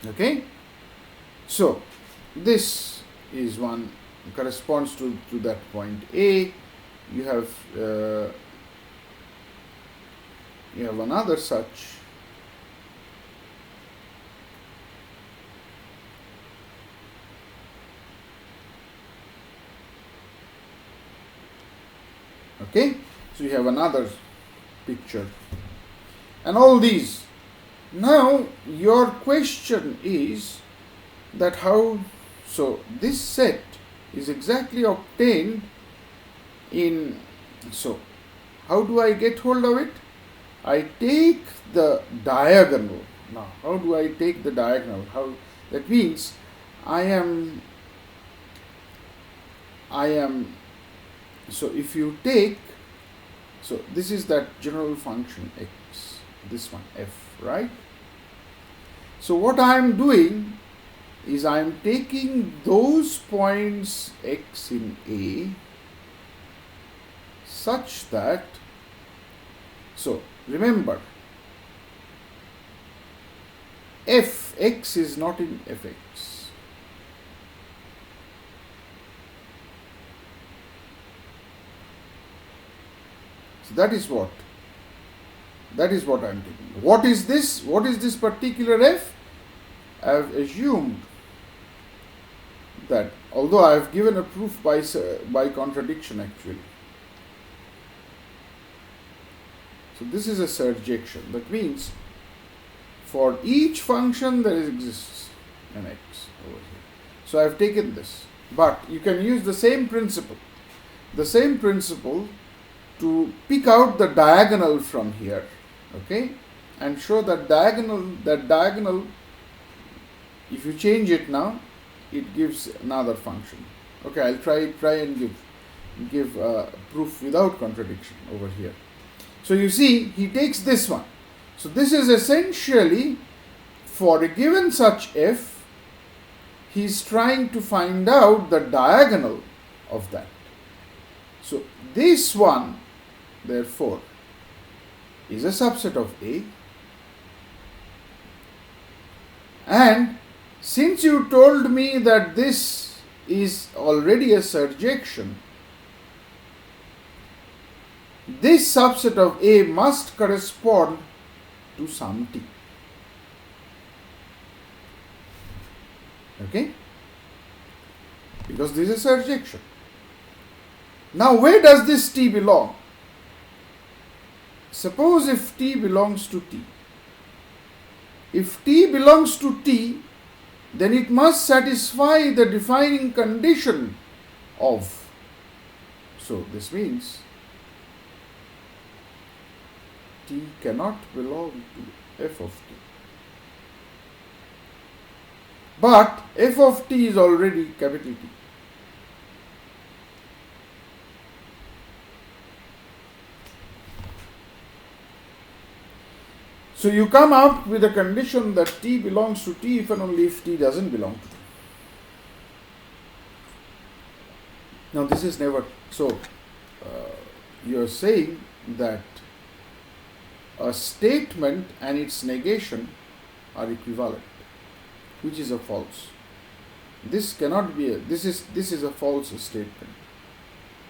Okay, so this is one corresponds to that point a. You have another such. Okay, so you have another picture and all these. Now your question is that how, so this set is exactly obtained in, so how do I get hold of it? I take the diagonal. Now how do I take the diagonal? How, that means I am so if you take, so this is that general function x, this one f, right? So what I am doing is I am taking those points x in A such that, so remember, Fx is not in Fx. So that is what I'm taking. What is this? What is this particular F? I have assumed that, although I have given a proof by contradiction actually. So this is a surjection. That means for each function there exists an x over here. So I have taken this. But you can use the same principle. The same principle to pick out the diagonal from here. Okay? And show that diagonal, if you change it now, it gives another function. Okay, I'll try and give proof without contradiction over here. So you see, he takes this one. So this is essentially, for a given such f, he is trying to find out the diagonal of that. So this one, therefore, is a subset of A. And since you told me that this is already a surjection, this subset of A must correspond to some t. Okay? Because this is a surjection. Now, where does this t belong? Suppose if t belongs to t. If t belongs to t, then it must satisfy the defining condition of. So this means t cannot belong to f of t. But f of t is already capital T. So you come up with a condition that t belongs to t if and only if t doesn't belong to t. Now this is never so. You are saying that a statement and its negation are equivalent, which is a false. This cannot be this is a false statement.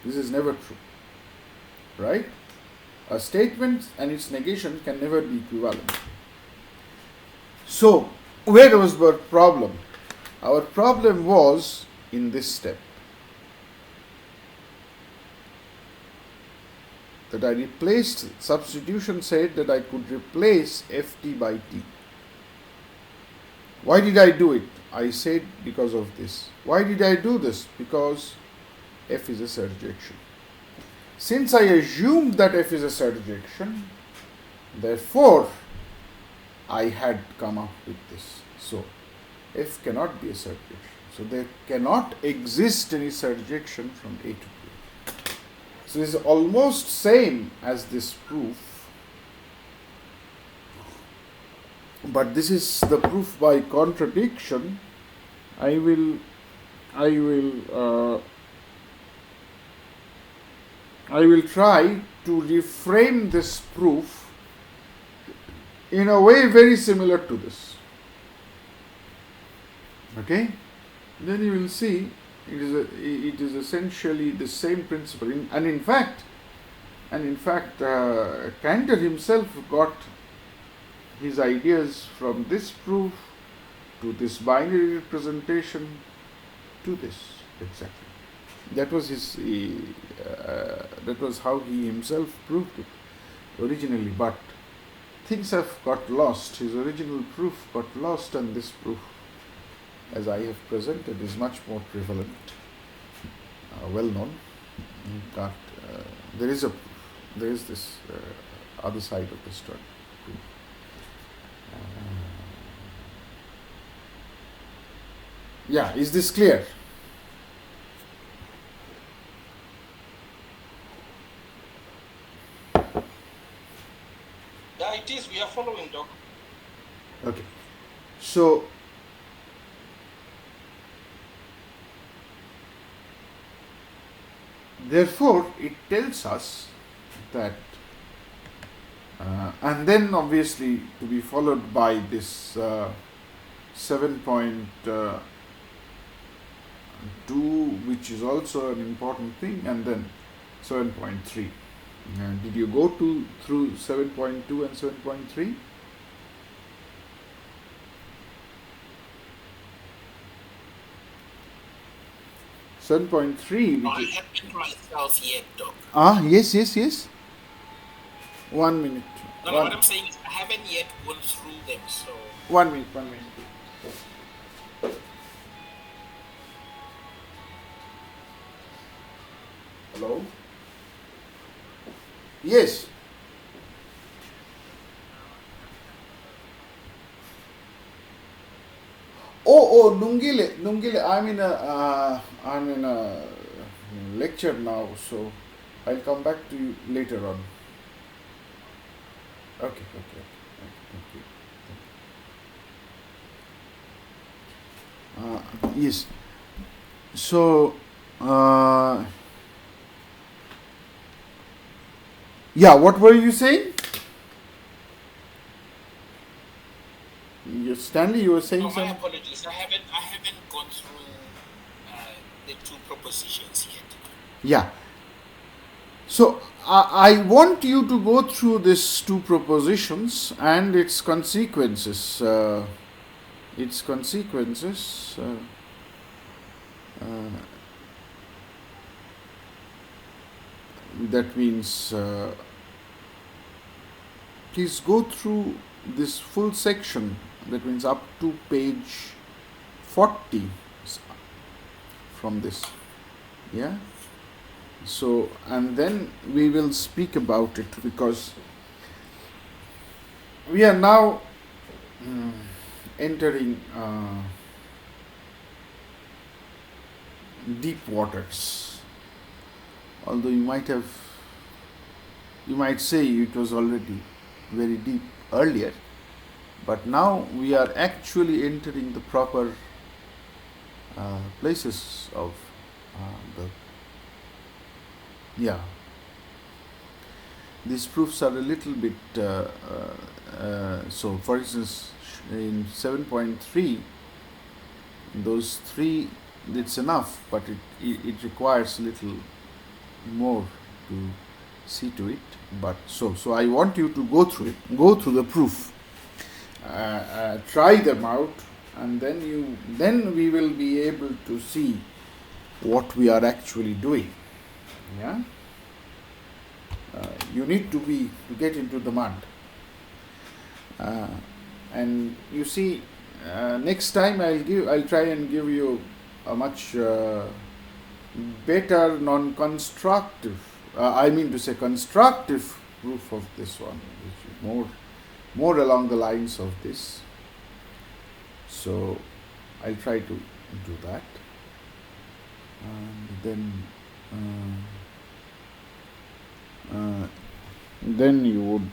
This is never true, right? A statement and its negation can never be equivalent. So where was our problem? Our problem was in this step, that I replaced, substitution said that I could replace ft by t. Why did I do it? I said because of this. Why did I do this? Because f is a surjection. Since I assumed that f is a surjection, therefore I had come up with this. So f cannot be a surjection. So there cannot exist any surjection from A to B. So this is almost same as this proof, but this is the proof by contradiction. I will try to reframe this proof in a way very similar to this. Okay? Then you will see it is essentially the same principle. And in fact, Cantor himself got his ideas from this proof to this binary representation to this exactly. That was that was how he himself proved it originally, but things have got lost. His original proof got lost, and this proof, as I have presented, is much more prevalent, well known. But there is this other side of the story. Yeah, is this clear? Yeah, it is. We are following, Doc. Okay. So, therefore, it tells us that, and then obviously to be followed by this 7.2, which is also an important thing, and then 7.3. Did you go through 7.2 and 7.3? I haven't myself yet, Doc. Yes. 1 minute. No, what I'm saying is I haven't yet gone through them, so... 1 minute. Hello? Yes. Oh, Nungile. I'm in a lecture now, so I'll come back to you later on. Okay. Thank you. Yes. So, yeah. What were you saying? Stanley, you were saying No, my something? apologies. I haven't gone through the two propositions yet. Yeah. So I want you to go through these two propositions and its consequences. That means, please go through this full section. That means up to page 40 from this. Yeah. So, and then we will speak about it, because we are now entering deep waters. Although you might say it was already very deep earlier, but now we are actually entering the proper places of these proofs are a little bit so for instance in 7.3 those three, it's enough, but it requires a little more to see to it. But so I want you to go through the proof, try them out, and then we will be able to see what we are actually doing. Yeah. You need to get into the mud, and you see, next time I'll try and give you a much better non-constructive, constructive proof of this one, which is more along the lines of this. So I'll try to do that, and then you would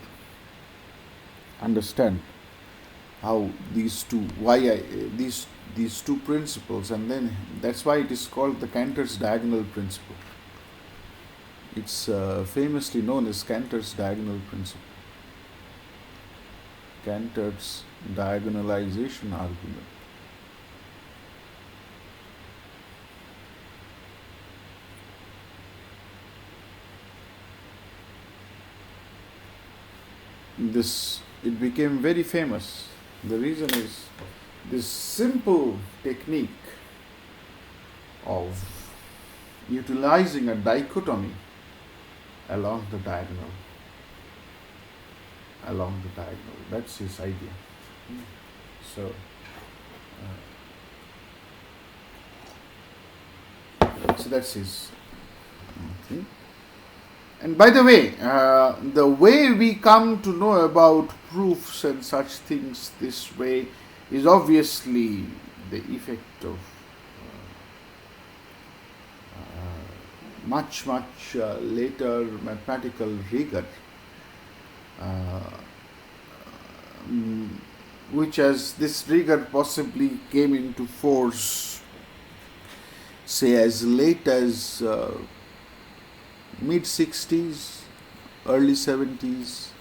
understand how these two principles, and then that's why it is called the Cantor's diagonal principle. It's famously known as Cantor's diagonal principle, Cantor's diagonalization argument. It became very famous. The reason is this simple technique of utilizing a dichotomy along the diagonal. That's his idea. So that's his thing. And by the way we come to know about proofs and such things this way is obviously the effect of much later mathematical rigor, which, as this rigor possibly came into force, say as late as mid 60s, early 70s,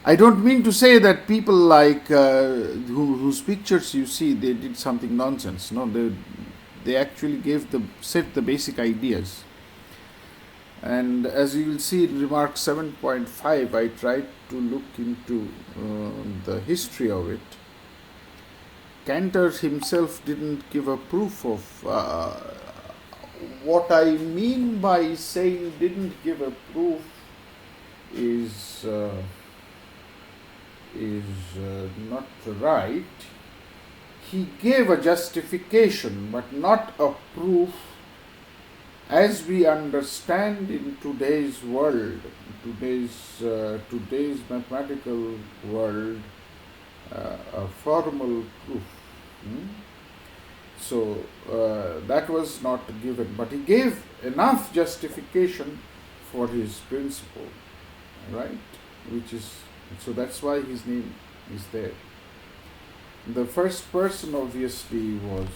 I don't mean to say that people like whose pictures you see, they did something nonsense. No, they actually set the basic ideas. And as you will see in remark 7.5, I tried to look into the history of it. Cantor himself didn't give a proof of what I mean by saying didn't give a proof is not right. He gave a justification, but not a proof as we understand in today's world, today's mathematical world, a formal proof. So that was not given, but he gave enough justification for his principle, right? So that's why his name is there. The first person obviously was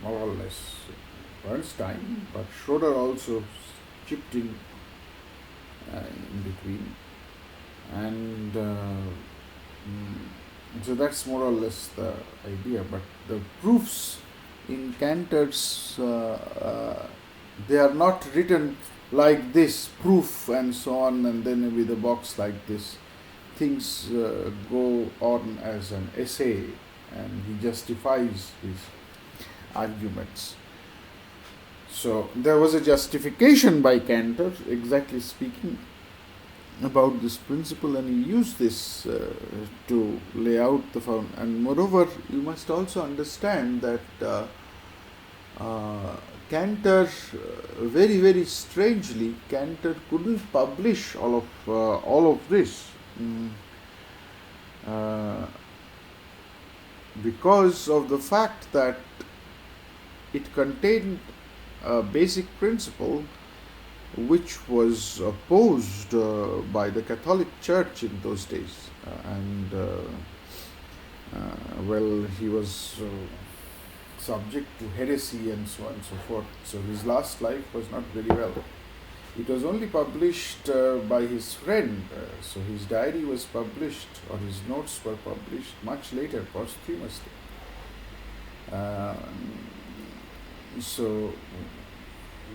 more or less Bernstein, but Schroeder also chipped in between, and so that's more or less the idea. But the proofs in Cantor's they are not written like this, proof and so on, and then with a box like this. Things go on as an essay, and he justifies his arguments. So there was a justification by Cantor, exactly speaking, about this principle, and he used this to lay out the foundation. And moreover, you must also understand that Cantor, very very strangely, Cantor couldn't publish all of this because of the fact that it contained a basic principle which was opposed by the Catholic Church in those days, he was subject to heresy and so on and so forth. So his last life was not very well. It was only published by his friend. So his diary was published, or his notes were published much later, posthumously. So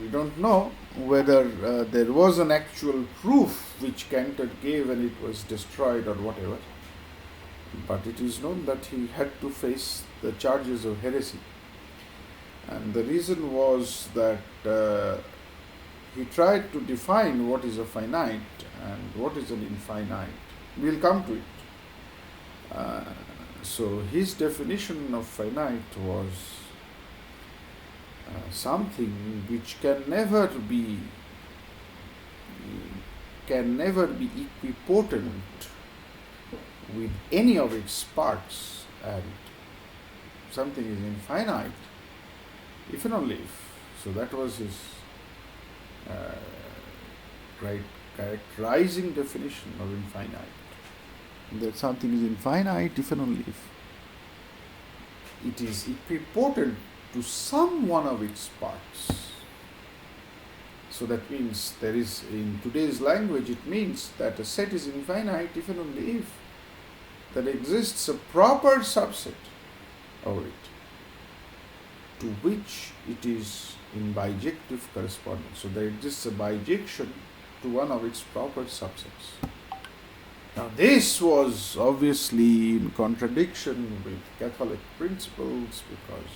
we don't know whether there was an actual proof which Cantor gave and it was destroyed or whatever. But it is known that he had to face the charges of heresy. And the reason was that he tried to define what is a finite and what is an infinite. We'll come to it. So his definition of finite was something which can never be equipotent with any of its parts, and something is infinite if and only if. So that was his characterizing definition of infinite. That something is infinite if and only if it is equipotent to some one of its parts. So that means there is, in today's language, it means that a set is infinite if and only if there exists a proper subset of it to which it is in bijective correspondence. So there exists a bijection to one of its proper subsets. Now this was obviously in contradiction with Catholic principles, because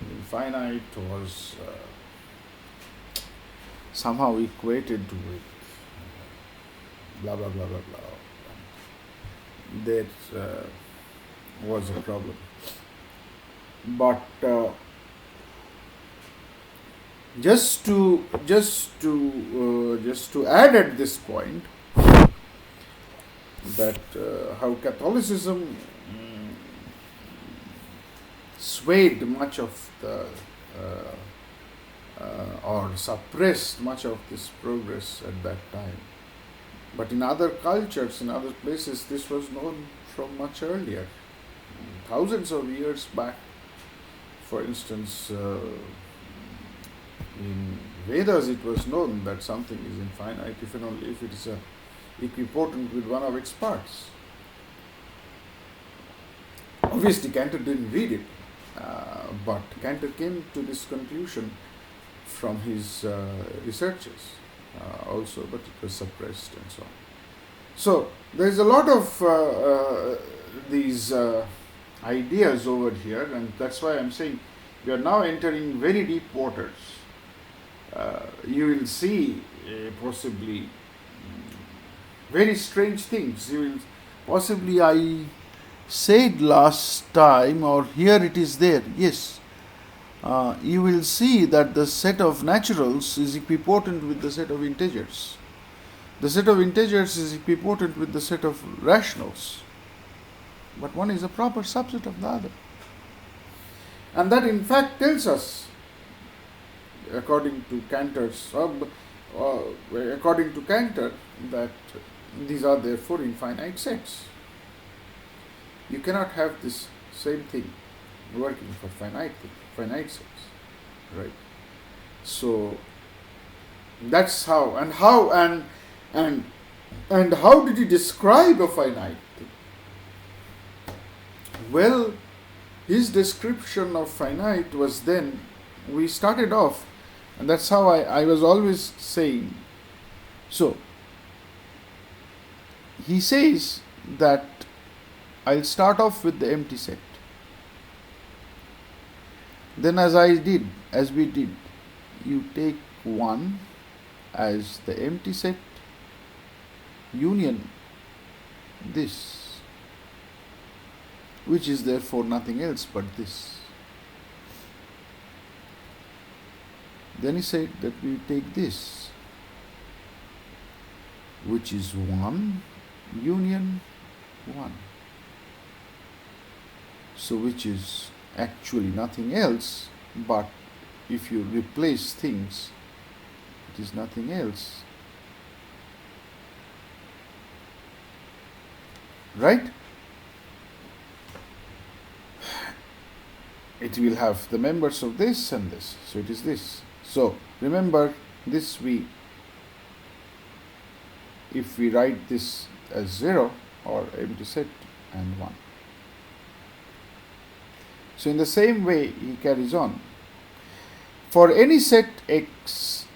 infinite was somehow equated with blah blah blah blah blah. That was a problem. But just to add at this point that how Catholicism swayed much of the or suppressed much of this progress at that time. But in other cultures, in other places, this was known from much earlier, thousands of years back. For instance, in Vedas it was known that something is infinite if and only if it is equipotent with one of its parts. Obviously, Cantor didn't read it, but Cantor came to this conclusion from his researches also, but it was suppressed and so on. So, there is a lot of these ideas over here, and that's why I'm saying we are now entering very deep waters. You will see possibly very strange things. You will possibly, I said last time, or here it is there, yes, you will see that the set of naturals is equipotent with the set of integers. The set of integers is equipotent with the set of rationals, but one is a proper subset of the other. And that in fact tells us, according to Cantor, that these are therefore infinite sets. You cannot have this same thing working for finite sets, right? So that's how, and how did he describe a finite thing? Well, his description of finite was then, we started off, and that's how I was always saying. So, he says that I'll start off with the empty set. Then as we did, you take 1 as the empty set, union this, which is therefore nothing else but this. Then he said that we take this, which is 1 union 1. So which is actually nothing else, but if you replace things, it is nothing else. Right? It will have the members of this and this. So it is this. So remember this, if we write this as 0 or empty set and 1. So in the same way he carries on. For any set x,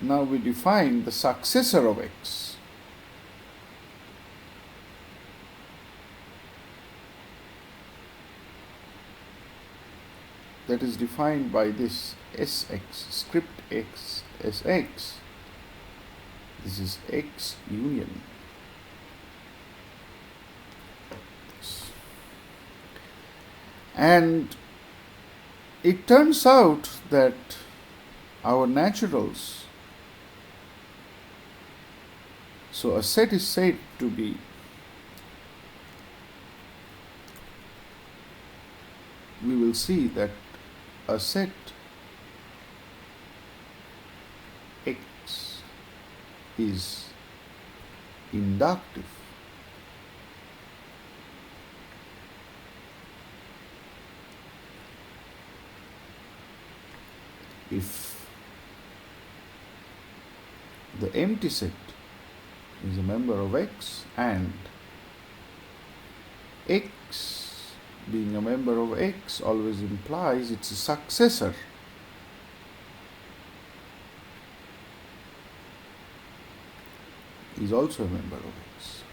now we define the successor of x. That is defined by this Sx, script x, Sx. This is x union. And it turns out that our naturals, so a set is said to be we will see that a set X is inductive. If the empty set is a member of X and X being a member of X always implies it's a successor. Is also a member of X.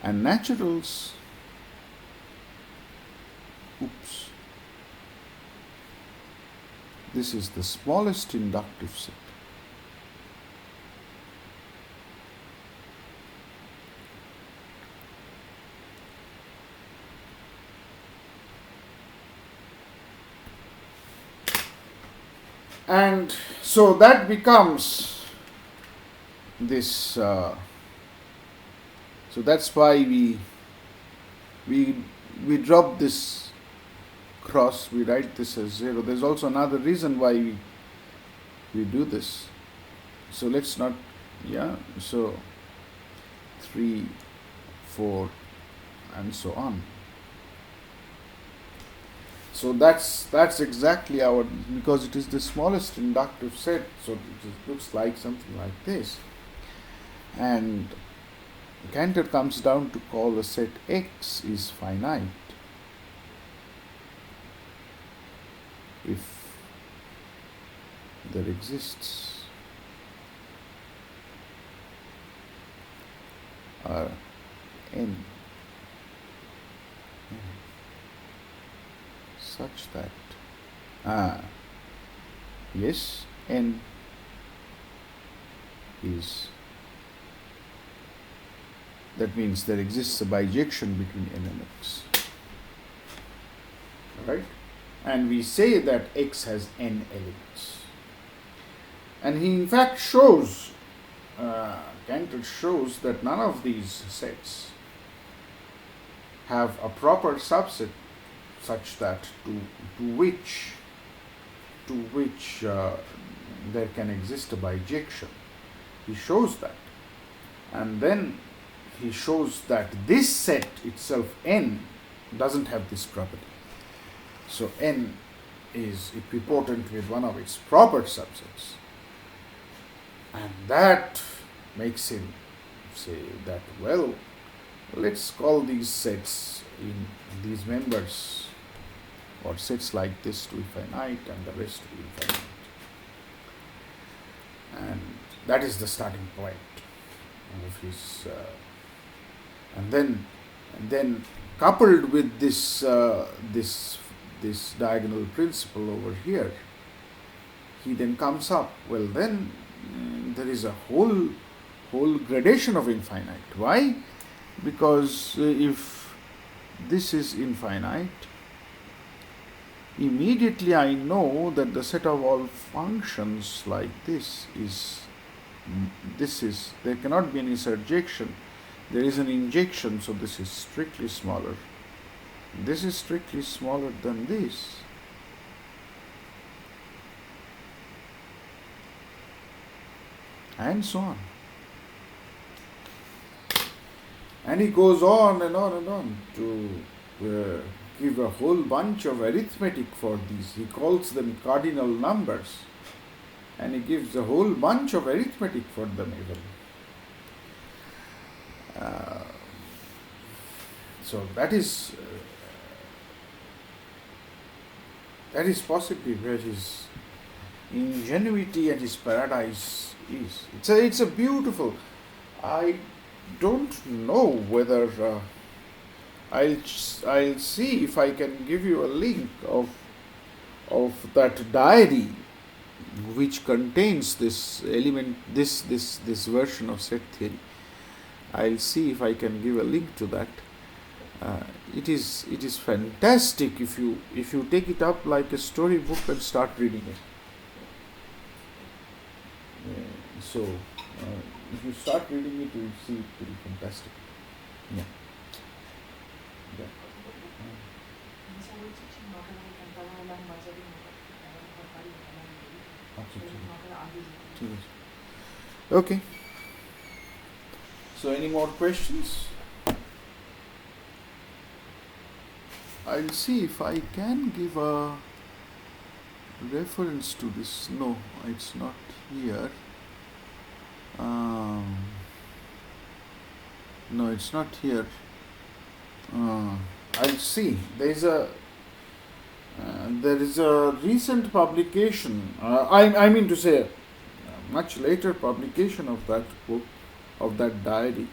And naturals, this is the smallest inductive set. And so that becomes this, so that's why we drop this cross, we write this as 0. There's also another reason why we do this. So let's not, so 3, 4, and so on. So that's exactly our, because it is the smallest inductive set, so it looks like something like this. And Cantor comes down to call a set X is finite if there exists n such that yes, n is, that means there exists a bijection between n and x, right? And we say that x has n elements, and he in fact shows, Cantor shows that none of these sets have a proper subset such that to which there can exist a bijection. He shows that, and then he shows that this set itself, n, doesn't have this property. So n is equipotent with one of its proper subsets, and that makes him say that, well, let's call these sets in these members or sets like this to be finite and the rest to be infinite. And that is the starting point of his and then coupled with this this diagonal principle over here, he then comes up, well, then there is a whole gradation of infinite. Why? Because if this is infinite, immediately I know that the set of all functions like this is, there cannot be any surjection. There is an injection, so this is strictly smaller. This is strictly smaller than this. And so on. And he goes on and on and on to give a whole bunch of arithmetic for these. He calls them cardinal numbers. And he gives a whole bunch of arithmetic for them even. So that is possibly where his ingenuity and his paradise is. It's a beautiful. I don't know whether I'll see if I can give you a link of that diary which contains this element, this version of set theory. I'll see if I can give a link to that. It is fantastic if you take it up like a storybook and start reading it. So if you start reading it, you'll see it will be fantastic. Yeah. Okay. So any more questions? I'll see if I can give a reference to this. No, it's not here. No, it's not here. I'll see. There is a recent publication. I mean to say, a much later publication of that book, of that diary.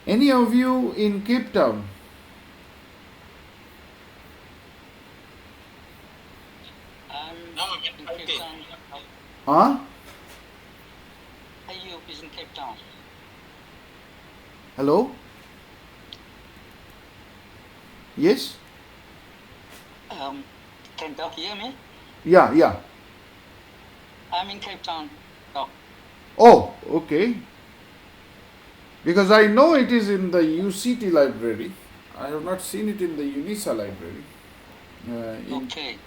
Any of you in Cape Town? No, in Cape Town. Huh? Ayub is in Cape Town. Hello? Yes? Can you hear me? Yeah. I'm in Cape Town. No. Oh, okay. Because I know it is in the UCT library. I have not seen it in the UNISA library. Okay.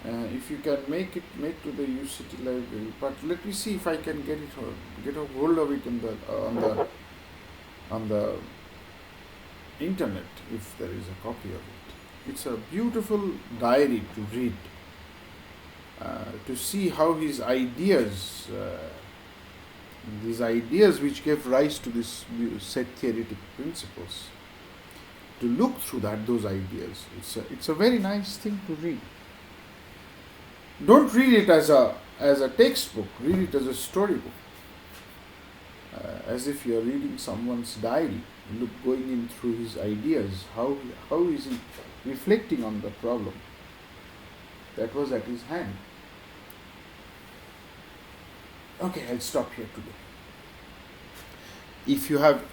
If you can make to the UCT library, but let me see if I can get a hold of it on on the internet if there is a copy of it. It's a beautiful diary to read, to see how his ideas, these ideas which gave rise to this set theoretic principles, to look through those ideas. It's a very nice thing to read. Don't read it as a textbook. Read it as a storybook, as if you are reading someone's diary. Look, going in through his ideas. How is he reflecting on the problem that was at his hand? Okay, I'll stop here today. If you have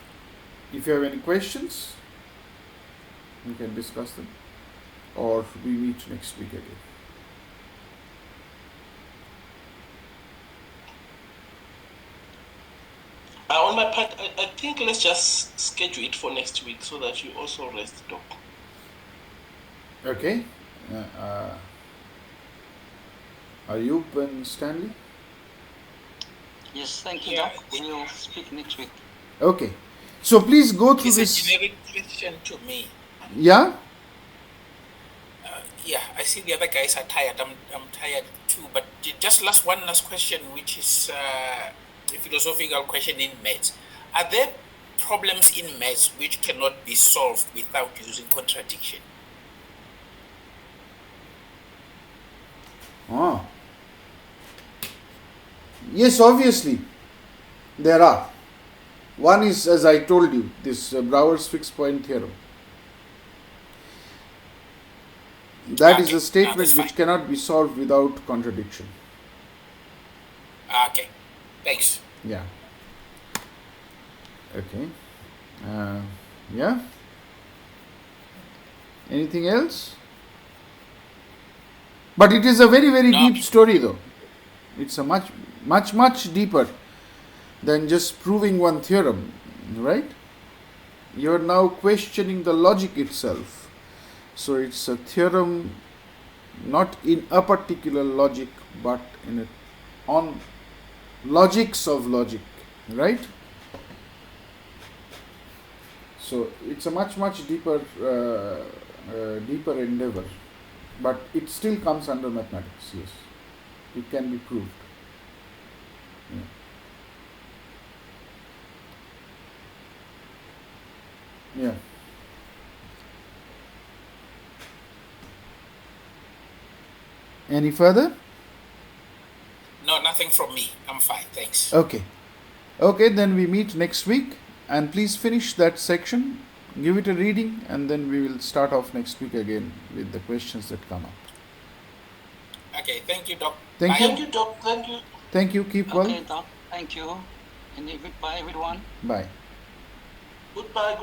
any questions, we can discuss them, or we meet next week again. On my part, I think let's just schedule it for next week so that you also rest, Doc. Okay. Are you open, Stanley? Yes, thank you, Yeah. Doc. We'll speak next week. Okay. So please go through It's a this. generic question to me. Yeah? Yeah, I see the other guys are tired. I'm tired too. But just one last question, which is a philosophical question in maths. Are there problems in maths which cannot be solved without using contradiction? Ah. Yes, obviously. There are. One is, as I told you, this Broward's fixed point theorem. That is Okay. a statement That's which fine. cannot be solved without contradiction. Okay, thanks. Yeah. Okay. Yeah. Anything else? But it is a very, very No. deep story, though. It's a much deeper than just proving one theorem, right? You are now questioning the logic itself. So it's a theorem not in a particular logic, but on logics of logic, right? So it's a much deeper endeavor, but it still comes under mathematics. Yes, it can be proved. Yeah. Any further? No, nothing from me. I'm fine, thanks. Okay. Okay, then we meet next week, and please finish that section, give it a reading, and then we will start off next week again with the questions that come up. Okay, thank you, Doc. Thank Bye. you. Thank you, Doc. Thank you. Thank you. Keep well. Okay, Doc. Thank you. And goodbye, everyone. Bye. Goodbye.